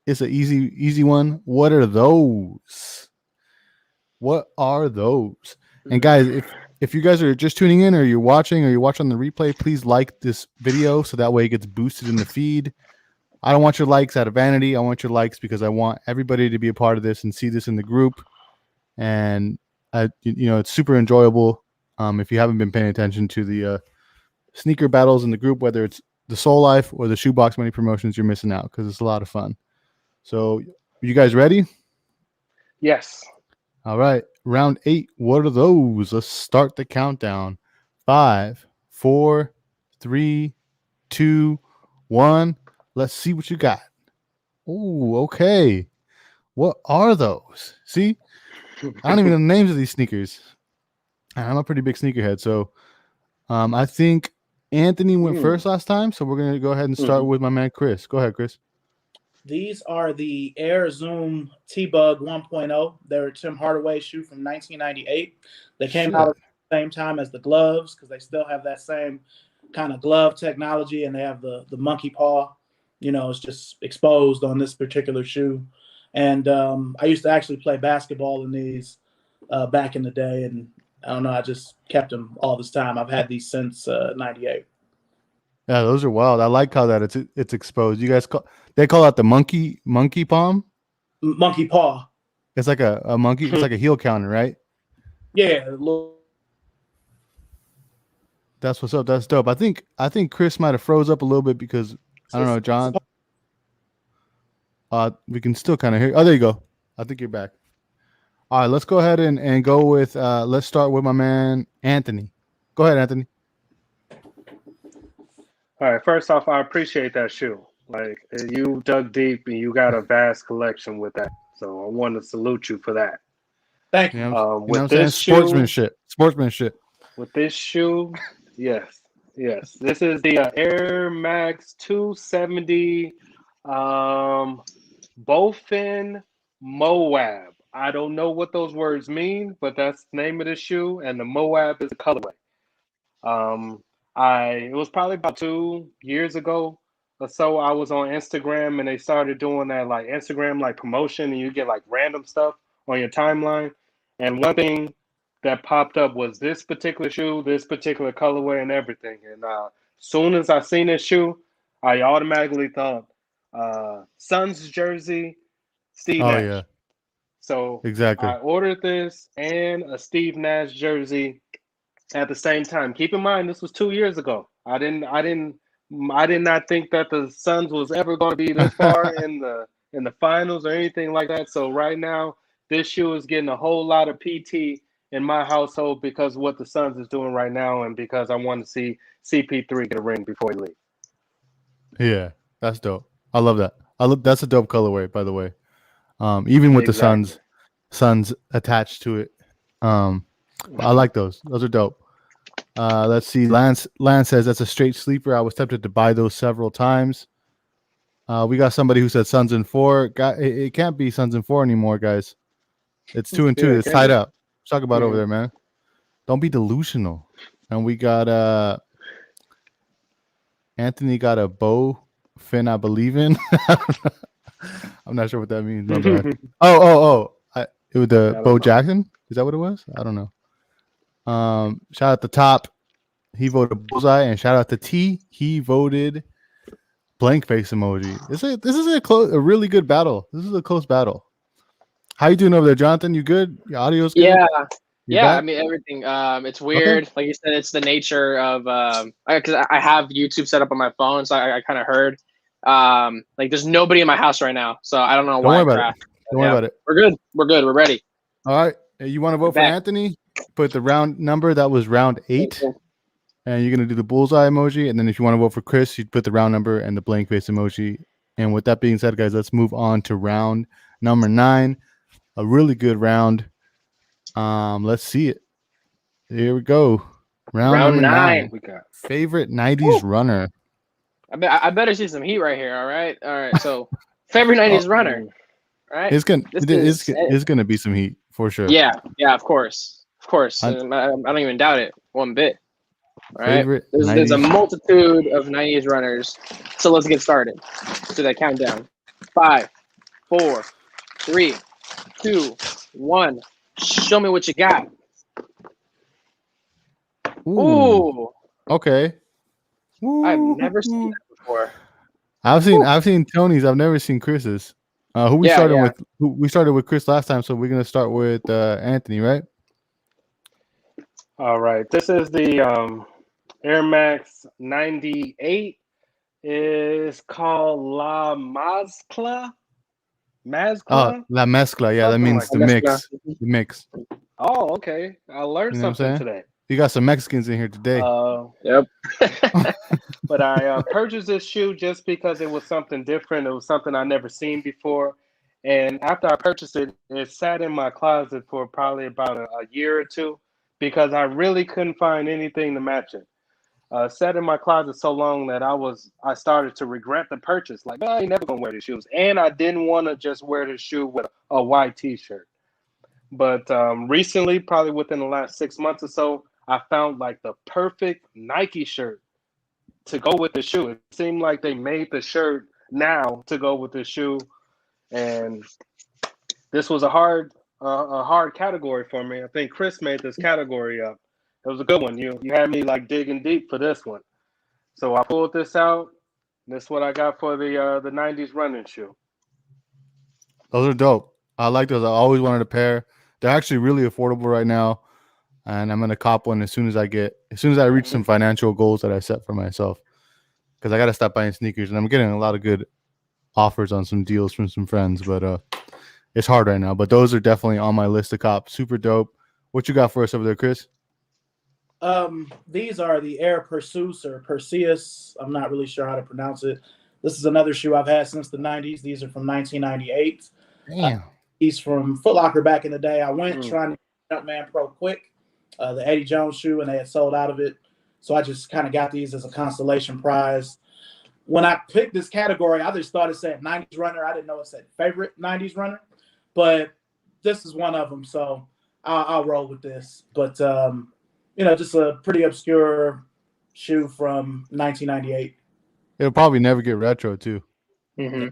It's an easy one. What are those? What are those? And guys, if you guys are just tuning in or you're watching on the replay, please like this video so that way it gets boosted in the feed. I don't want your likes out of vanity. I want your likes because I want everybody to be a part of this and see this in the group. And it's super enjoyable. If you haven't been paying attention to the sneaker battles in the group, whether it's the SoleLife or the Shoebox Money promotions, you're missing out because it's a lot of fun. So, you guys ready? Yes. All right, round 8. What are those? Let's start the countdown. 5, 4, 3, 2, 1. Let's see what you got. Oh, okay. What are those? See, I don't even know the names of these sneakers. I'm a pretty big sneakerhead, so I think Anthony went first last time, so we're gonna go ahead and start with my man Chris. Go ahead, Chris. These are the Air Zoom T-Bug 1.0. They're Tim Hardaway shoe from 1998. They came out at the same time as the gloves because they still have that same kind of glove technology, and they have the monkey paw. It's just exposed on this particular shoe. And I used to actually play basketball in these back in the day, and I don't know, I just kept them all this time. I've had these since 98. Yeah, those are wild. I like how that it's exposed. You guys they call it the monkey palm? Monkey paw. It's like a monkey. It's like a heel counter, right? Yeah. That's what's up. That's dope. I think Chris might have froze up a little bit because I don't know, John. We can still kind of hear. Oh, there you go. I think you're back. All right, let's go ahead and go with. Let's start with my man Anthony. Go ahead, Anthony. All right. First off, I appreciate that shoe. Like, you dug deep and you got a vast collection with that. So I want to salute you for that. Thank you. You know With what I'm this saying? shoe, Sportsmanship. With this shoe, yes. This is the Air Max 270 Bowfin Moab. I don't know what those words mean, but that's the name of the shoe, and the Moab is the colorway. It was probably about 2 years ago or so. I was on Instagram and they started doing that like Instagram like promotion, and you get like random stuff on your timeline. And one thing that popped up was this particular shoe, this particular colorway, and everything. And soon as I seen this shoe, I automatically thought Suns jersey, Steve Oh Nash. yeah, So exactly. I ordered this and a Steve Nash jersey at the same time. Keep in mind, this was 2 years ago. I did not think that the Suns was ever going to be this far in the finals or anything like that. So right now, this shoe is getting a whole lot of PT in my household because of what the Suns is doing right now, and because I want to see CP3 get a ring before he leaves. Yeah, that's dope. I love that. That's a dope colorway, by the way. Even with Exactly. the Suns attached to it. I like those. Those are dope. Let's see. Lance says that's a straight sleeper. I was tempted to buy those several times. We got somebody who said Suns in 4. It can't be Suns in 4 anymore, guys. It's 2 and 2. Yeah, It's tied up. Let's talk about over Mhm. there, man. Don't be delusional. And we got Anthony got a bow fin I believe in. I'm not sure what that means. My bad. It was the I don't Bo know. Jackson. Is that what it was? I don't know. Shout out to Top. He voted bullseye, and shout out to T. He voted blank face emoji. This is a really good battle. This is a close battle. How you doing over there, Jonathan? You good? Your audio's good? Yeah, You yeah. I back? mean, everything. It's weird. Like you said, it's the nature of because I have YouTube set up on my phone, so I kind of heard. Like there's nobody in my house right now, so I don't know Don't why worry it about crashed. it. Don't worry about it. We're good. We're good. We're ready. All right. Hey, you want to vote for back. Anthony? Put the round number. That was round 8. And you're going to do the bullseye emoji. And then if you want to vote for Chris, you'd put the round number and the blank face emoji. And with that being said, guys, let's move on to round number 9. A really good round. Let's see it. Here we go. Round number 9. We got Favorite 90s runner. I better see some heat right here. All right. So favorite '90s runner. Right. It's gonna be some heat for sure. Yeah. Of course. I don't even doubt it one bit. All right. Favorite There's a 90s. multitude of '90s runners. So let's get started. To that countdown. 5, 4, 3, 2, 1. Show me what you got. Ooh. Okay. I've never seen that before. I've seen Tony's. I've never seen Chris's. Who we Yeah, started yeah. with? We started with Chris last time, so we're gonna start with Anthony, right? All right. This is the Air Max 98. Is called La Mazcla. Oh, Mazcla? La Mezcla. Yeah, that Something means like the that. mix. The mix. Oh, okay. I learned You know what I'm something saying? today. You got some Mexicans in here today. Yep. But I purchased this shoe just because it was something different. It was something I never seen before. And after I purchased it, it sat in my closet for probably about a year or two because I really couldn't find anything to match it. Sat in my closet so long that I started to regret the purchase. Like, I ain't never gonna wear these shoes, and I didn't want to just wear the shoe with a white T-shirt. But recently, probably within the last 6 months or so, I found like the perfect Nike shirt to go with the shoe. It seemed like they made the shirt now to go with the shoe, and this was a hard category for me. I think Chris made this category up. It was a good one. You had me like digging deep for this one. So I pulled this out. This is what I got for the '90s running shoe. Those are dope. I like those. I always wanted a pair. They're actually really affordable right now, and I'm gonna cop one as soon as I reach some financial goals that I set for myself. Because I gotta stop buying sneakers, and I'm getting a lot of good offers on some deals from some friends, but it's hard right now. But those are definitely on my list to cop. Super dope. What you got for us over there, Chris? These are the Air Perseus or Perseus. I'm not really sure how to pronounce it. This is another shoe I've had since the 90s. These are from 1998. Damn. He's from Foot Locker back in the day. I went trying to get Jumpman Pro Quick, the Eddie Jones shoe, and they had sold out of it. So I just kind of got these as a consolation prize. When I picked this category, I just thought it said 90s runner. I didn't know it said favorite 90s runner, but this is one of them. So I'll roll with this. But, just a pretty obscure shoe from 1998. It'll probably never get retro too. Mm-hmm.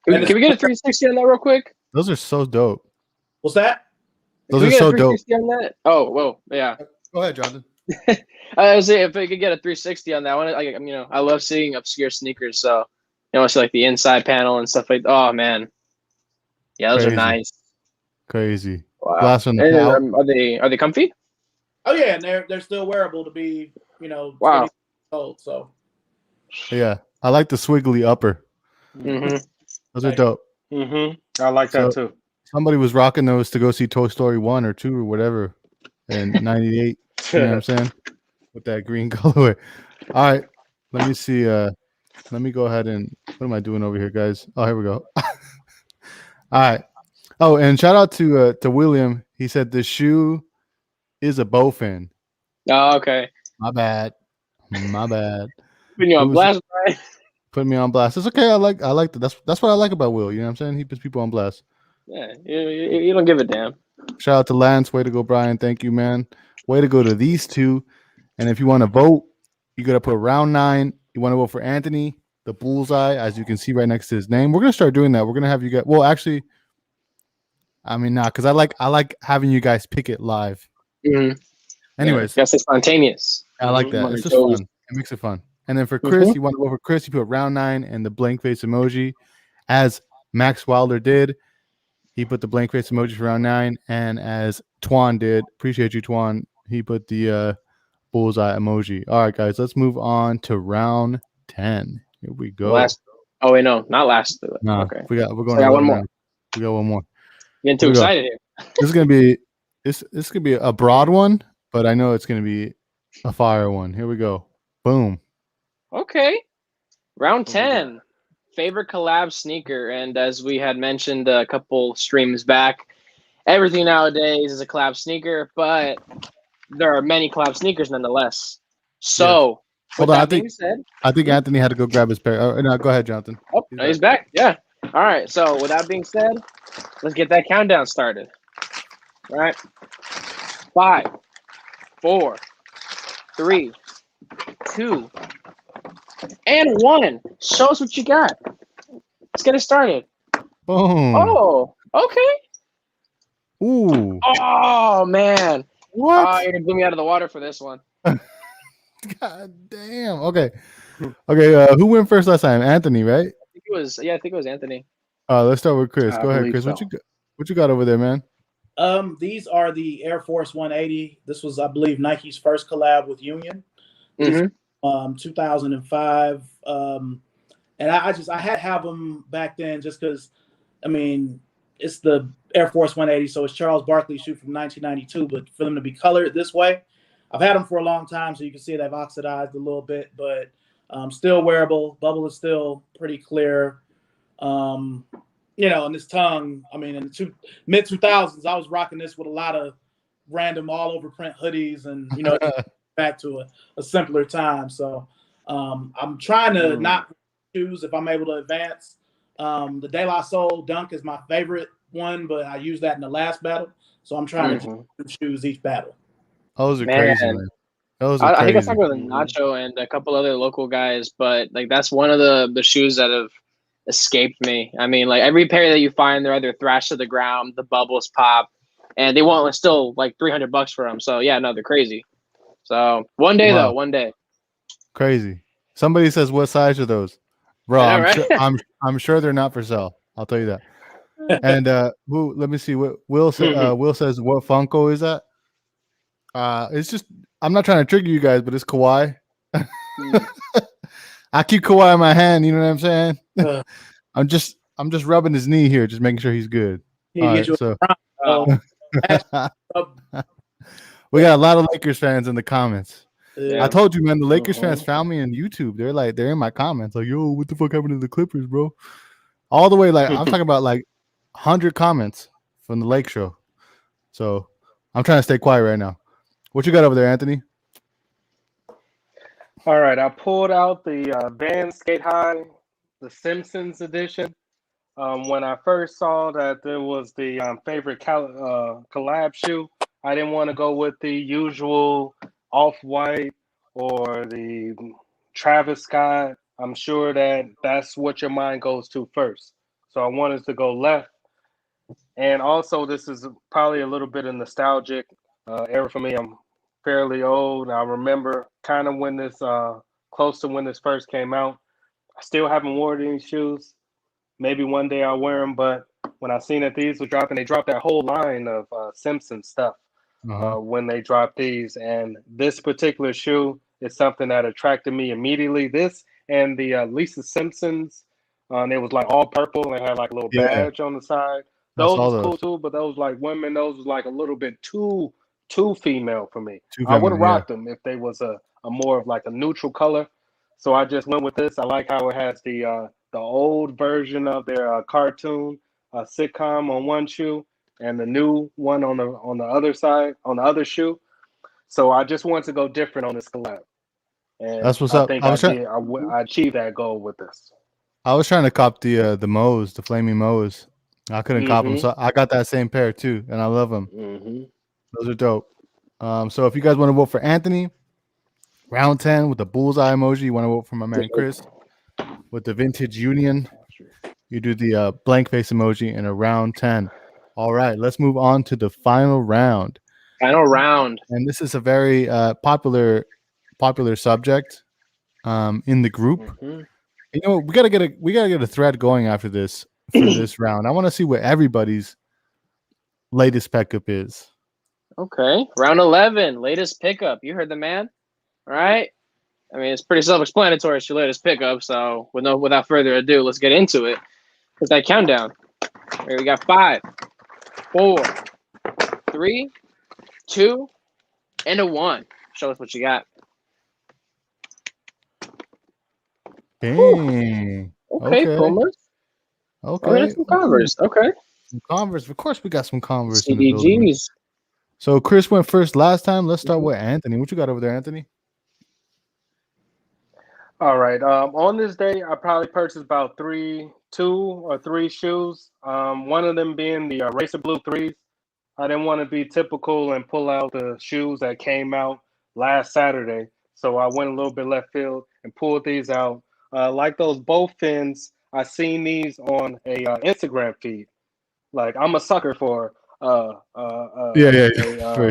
Can we get a 360 on that real quick? Those are so dope. What's that? Those Can are we get so a dope. 360 on that? Oh, whoa, yeah. Go ahead, Jonathan. I was saying if I could get a 360 on that one, I love seeing obscure sneakers. So I see like the inside panel and stuff like. Oh man, yeah, those Crazy. are nice. Crazy. Wow. Glass on the And, palate. are they comfy? Oh yeah, and they're still wearable to be, Wow. 20 old. So Yeah, I like the swiggly upper. Mm-hmm. Those are dope. Mm-hmm. I like that too. Somebody was rocking those to go see Toy Story 1 or 2 or whatever in 98. You know what I'm saying? With that green colorway. All right. Let me see. Let me go ahead and what am I doing over here, guys? Oh, here we go. All right. Oh, and shout out to William. He said the shoe is a bowfin. Oh, okay. My bad. Putting you on blast, right? Put me on blast. It's okay. I like that. That's what I like about Will. You know what I'm saying? He puts people on blast. Yeah, you don't give a damn. Shout out to Lance. Way to go, Brian. Thank you, man. Way to go to these two. And if you want to vote, you got to put round 9. You want to vote for Anthony, the bullseye, as you can see right next to his name. We're gonna start doing that. We're gonna have you guys. Well, actually, I mean, not because I like having you guys pick it live. Mm-hmm. Anyways, that's spontaneous. I like that. It's just fun. It makes it fun. And then for Chris, you want to vote for Chris. You put round 9 and the blank face emoji, as Max Wilder did. He put the blank face emoji for round 9, and as Twan did, appreciate you, Twan. He put the bullseye emoji. All right, guys, let's move on to round 10. Here we go. Oh wait, no, not last. No, okay, we're going. So I got one more. We got one more. Getting too excited here. This is gonna be this could be a broad one, but I know it's gonna be a fire one. Here we go. Boom. Okay, round 10. Favorite collab sneaker, and as we had mentioned a couple streams back, everything nowadays is a collab sneaker, but there are many collab sneakers nonetheless. So, hold on. I think Anthony had to go grab his pair. No, go ahead, Jonathan. Oh, he's back. Yeah. All right. So, with that being said, let's get that countdown started. All right. 5, 4, 3, 2, and 1. Show us what you got. Let's get it started. Boom. Oh, okay. Ooh. Oh, man. What? Oh, you're going to blew me out of the water for this one. God damn. Okay. Okay. Who went first last time? Anthony, right? I think it was Anthony. Let's start with Chris. I Go ahead, believe Chris. so. What you got over there, man? These are the Air Force 180. This was, I believe, Nike's first collab with Union. Mm-hmm. 2005. And I had to have them back then just because, I mean, it's the Air Force 180, so it's Charles Barkley's shoe from 1992. But for them to be colored this way, I've had them for a long time, so you can see they've oxidized a little bit, but still wearable. Bubble is still pretty clear. And this tongue, I mean, in the mid 2000s, I was rocking this with a lot of random all over print hoodies and, back to a simpler time. So I'm trying to not choose if I'm able to advance. The De La Soul Dunk is my favorite one, but I used that in the last battle. So I'm trying to choose each battle. Those are crazy, man. Those are I think I crazy. talked with Nacho and a couple other local guys, but like that's one of the shoes that have escaped me. I mean, like every pair that you find, they're either thrashed to the ground, the bubbles pop, and they want still like $300 for them. So yeah, no, they're crazy. So one day though, one day. Crazy. Somebody says, "What size are those?" Bro, I know, I'm right? sure. I'm sure they're not for sale. I'll tell you that. And let me see what Will says. Will says, "What Funko is that?" It's just I'm not trying to trigger you guys, but it's Kawhi. I keep Kawhi in my hand. You know what I'm saying? I'm just rubbing his knee here, just making sure he's good. All right, so we got a lot of Lakers fans in the comments. Yeah. I told you, man, the Lakers fans found me on YouTube. They're in my comments, like, "Yo, what the fuck happened to the Clippers, bro?" All the way, like I'm talking about, like 100 comments from the Lake Show. So I'm trying to stay quiet right now. What you got over there, Anthony? All right, I pulled out the Vans Skate High, the Simpsons edition. When I first saw that there was the favorite collab shoe, I didn't want to go with the usual Off-White or the Travis Scott. I'm sure that that's what your mind goes to first. So I wanted to go left. And also, this is probably a little bit of nostalgic era for me. I'm fairly old. I remember kind of when this, close to when this first came out. I still haven't worn these shoes. Maybe one day I'll wear them, but when I seen that these were dropping, they dropped that whole line of Simpson stuff when they dropped these. And this particular shoe is something that attracted me immediately. This and the Lisa Simpsons, it was like all purple and had like a little badge on the side. Those was cool too, but those like women, those was like a little bit too female for me. I would have rocked them if they was a more of like a neutral color. So I just went with this. I like how it has the old version of their cartoon sitcom on one shoe and the new one on the other side, on the other shoe. So I just wanted to go different on this collab. And that's what's I up. think I did. I achieved that goal with this. I was trying to cop the Moes, the flaming Moes. I couldn't cop them, so I got that same pair too, and I love them. Those are dope. So if you guys want to vote for Anthony, round 10 with the bullseye emoji. You want to vote for my man Chris with the vintage Union. You do the blank face emoji in a round 10. All right, let's move on to the final round. And this is a very popular subject in the group. You know, we gotta get a thread going after this for this round. I want to see what everybody's latest pickup is. Okay, round 11, latest pickup. You heard the man, right? I mean, it's pretty self-explanatory. It's your latest pickup. So, without further ado, let's get into it. With that countdown, here we got 5, 4, 3, 2, and a 1. Show us what you got. Dang. Okay, Pumas. Okay. Oh, some Converse. Okay. Some Converse. Of course, we got some Converse CDGs. in the building. So Chris went first last time. Let's start with Anthony. What you got over there, Anthony? All right. On this day, I probably purchased about 2 or 3 shoes. One of them being the Racer Blue 3s. I didn't want to be typical and pull out the shoes that came out last Saturday. So I went a little bit left field and pulled these out. Like those both fins, I seen these on a Instagram feed. Like I'm a sucker for for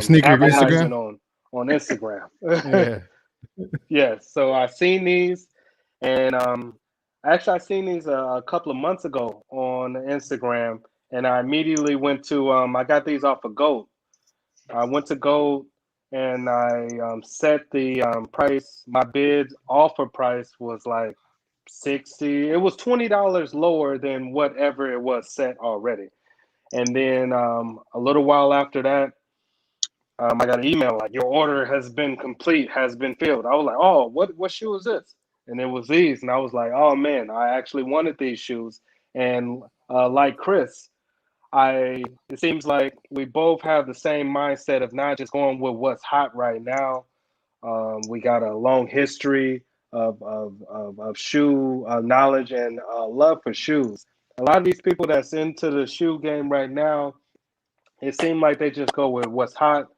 sneaker advertising Instagram on Instagram. Yes. So I seen these, and Actually, I seen these a couple of months ago on Instagram, and I immediately went to. I got these off of Goat. I went to Goat and I set the price. My bid offer price was like 60. It was $20 lower than whatever it was set already. And then a little while after that, I got an email like your order has been complete, has been filled. I was like, oh, what shoe is this? And it was these, and I was like, oh man, I actually wanted these shoes. And like Chris, I it seems like we both have the same mindset of not just going with what's hot right now. We got a long history of shoe knowledge and love for shoes. A lot of these people that's into the shoe game right now, it seems like they just go with what's hot.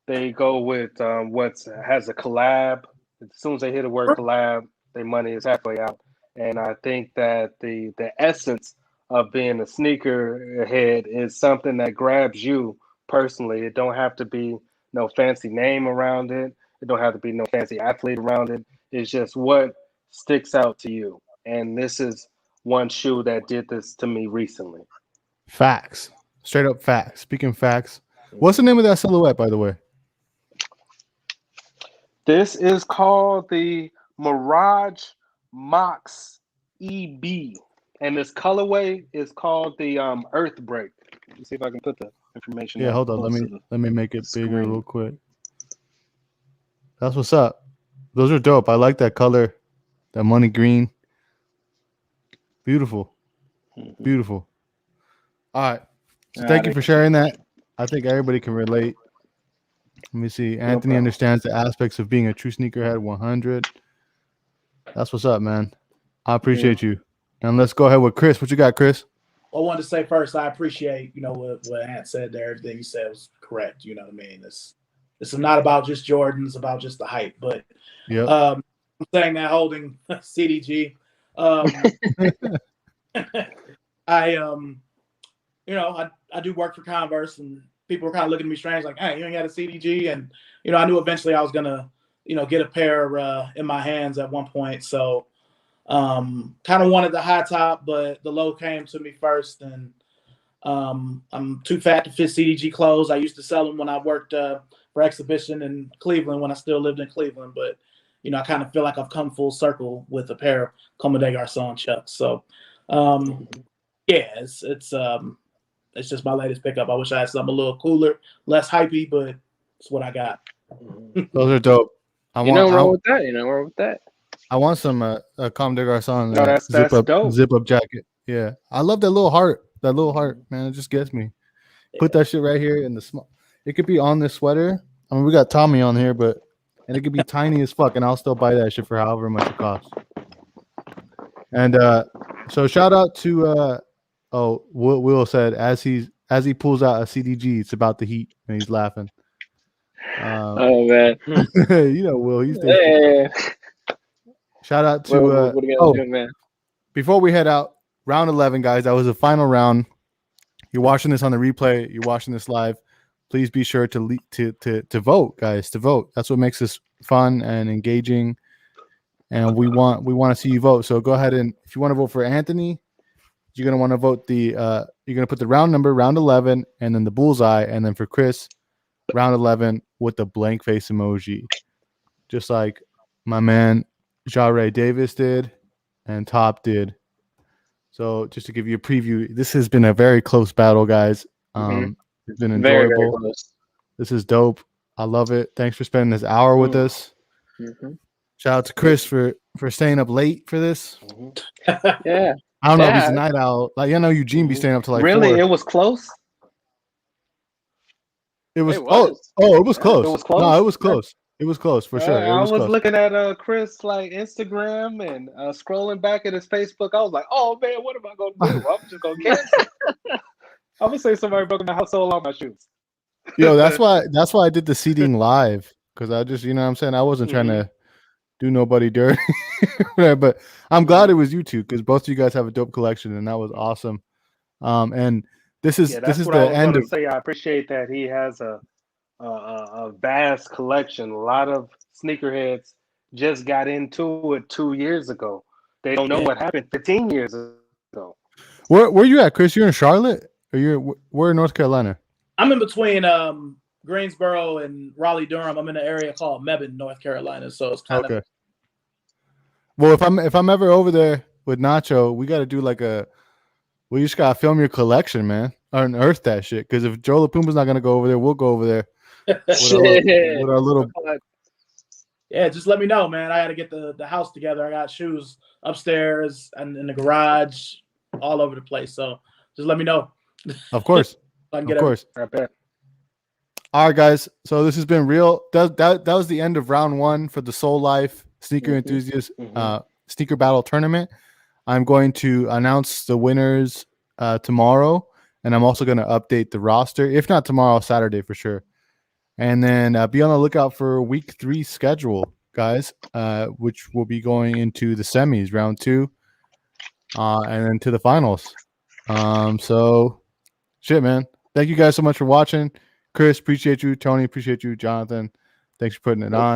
They go with what's has a collab. As soon as they hit the word collab, their money is halfway out. And I think that the essence of being a sneaker head is something that grabs you personally. It don't have to be no fancy name around it. It don't have to be no fancy athlete around it. It's just what sticks out to you. And this is one shoe that did this to me recently. Facts. Straight up facts. Speaking facts. What's the name of that silhouette, by the way? This is called the Mirage Mox EB, and this colorway is called the Earth Break. Let me see if I can put the information. Yeah, up hold on. close to the Let me make it bigger screen. real quick. That's what's up. Those are dope. I like that color. That money green. Beautiful. Beautiful. All right. So thank you for sharing that. I think everybody can relate. Let me see. Anthony problem. understands the aspects of being a true sneakerhead 100. That's what's up, man. I appreciate you. And let's go ahead with Chris. What you got, Chris? I wanted to say first, I appreciate, what Ant said there. Everything he said was correct. You know what I mean? It's not about just Jordan. It's about just the hype. But Yep. I'm saying that holding CDG. I do work for Converse, and people were kind of looking at me strange, like, hey, you ain't got a CDG. And, I knew eventually I was going to, get a pair in my hands at one point. So kind of wanted the high top, but the low came to me first. And I'm too fat to fit CDG clothes. I used to sell them when I worked for exhibition in Cleveland when I still lived in Cleveland. But, I kind of feel like I've come full circle with a pair of Comme des Garçons Chucks. So, yeah, it's just my latest pickup. I wish I had something a little cooler, less hypey, but it's what I got. Those are dope. You know wrong with that. You know wrong with that. I want some Comme des Garçons No, that's dope. zip up jacket. Yeah, I love that little heart. That little heart, man, it just gets me. Put that shit right here in the small. It could be on this sweater. I mean, we got Tommy on here, and it could be tiny as fuck, and I'll still buy that shit for however much it costs. And so shout out to Will said as he pulls out a CDG, it's about the heat, and he's laughing. Oh man, Will, he's hey. Shout out to what are you gonna do, man? Before we head out, round 11, guys. That was the final round. You're watching this on the replay. You're watching this live. Please be sure to vote, guys. To vote. That's what makes this fun and engaging. And we want to see you vote. So go ahead and if you want to vote for Anthony, you're gonna want to vote you're gonna put the round number, round 11, and then the bullseye, and then for Chris, round 11 with the blank face emoji, just like my man Jare Davis did and Top did. So just to give you a preview, this has been a very close battle, guys. It's been enjoyable. Very, very close. This is dope. I love it. Thanks for spending this hour with us. Shout out to Chris for staying up late for this. Yeah. I don't know if he's a night owl. Like, Eugene be staying up till like really 4. It was close. It was. It was. It was close. It was close? No, it was close. It was close for sure. It I was was close. looking at Chris like Instagram and scrolling back at his Facebook. I was like, oh man, what am I gonna do? I'm just gonna cancel. I'm gonna say somebody broke my house, sold all my shoes. Yo, that's why I did the seating live, because I just, what I'm saying, I wasn't trying to do nobody dirty. But I'm glad it was you two, because both of you guys have a dope collection, and that was awesome. And this is the end of. I appreciate that he has a vast collection. A lot of sneakerheads just got into it 2 years ago, They don't know Yeah. what happened 15 years ago. Where you at, Chris? You're in Charlotte, or we're in North Carolina? I'm in between Greensboro and Raleigh Durham. I'm in an area called Mebane, North Carolina. So it's kind Okay. of Well, if I'm ever over there with Nacho, we got to do like we just gotta film your collection, man, or unearth that shit. Because if Joe LaPuma's not gonna go over there, we'll go over there with our little. Yeah, just let me know, man. I got to get the house together. I got shoes upstairs and in the garage, all over the place. So just let me know. Of course, I can of get course. I bet. All right, guys. So this has been real. That was the end of round 1 for the SoleLife Sneaker Enthusiast Sneaker Battle Tournament. I'm going to announce the winners tomorrow, and I'm also going to update the roster. If not tomorrow, Saturday for sure. And then be on the lookout for week 3 schedule, guys, which will be going into the semis, round 2, and then to the finals. So, shit, man. Thank you guys so much for watching. Chris, appreciate you. Tony, appreciate you. Jonathan, thanks for putting it on.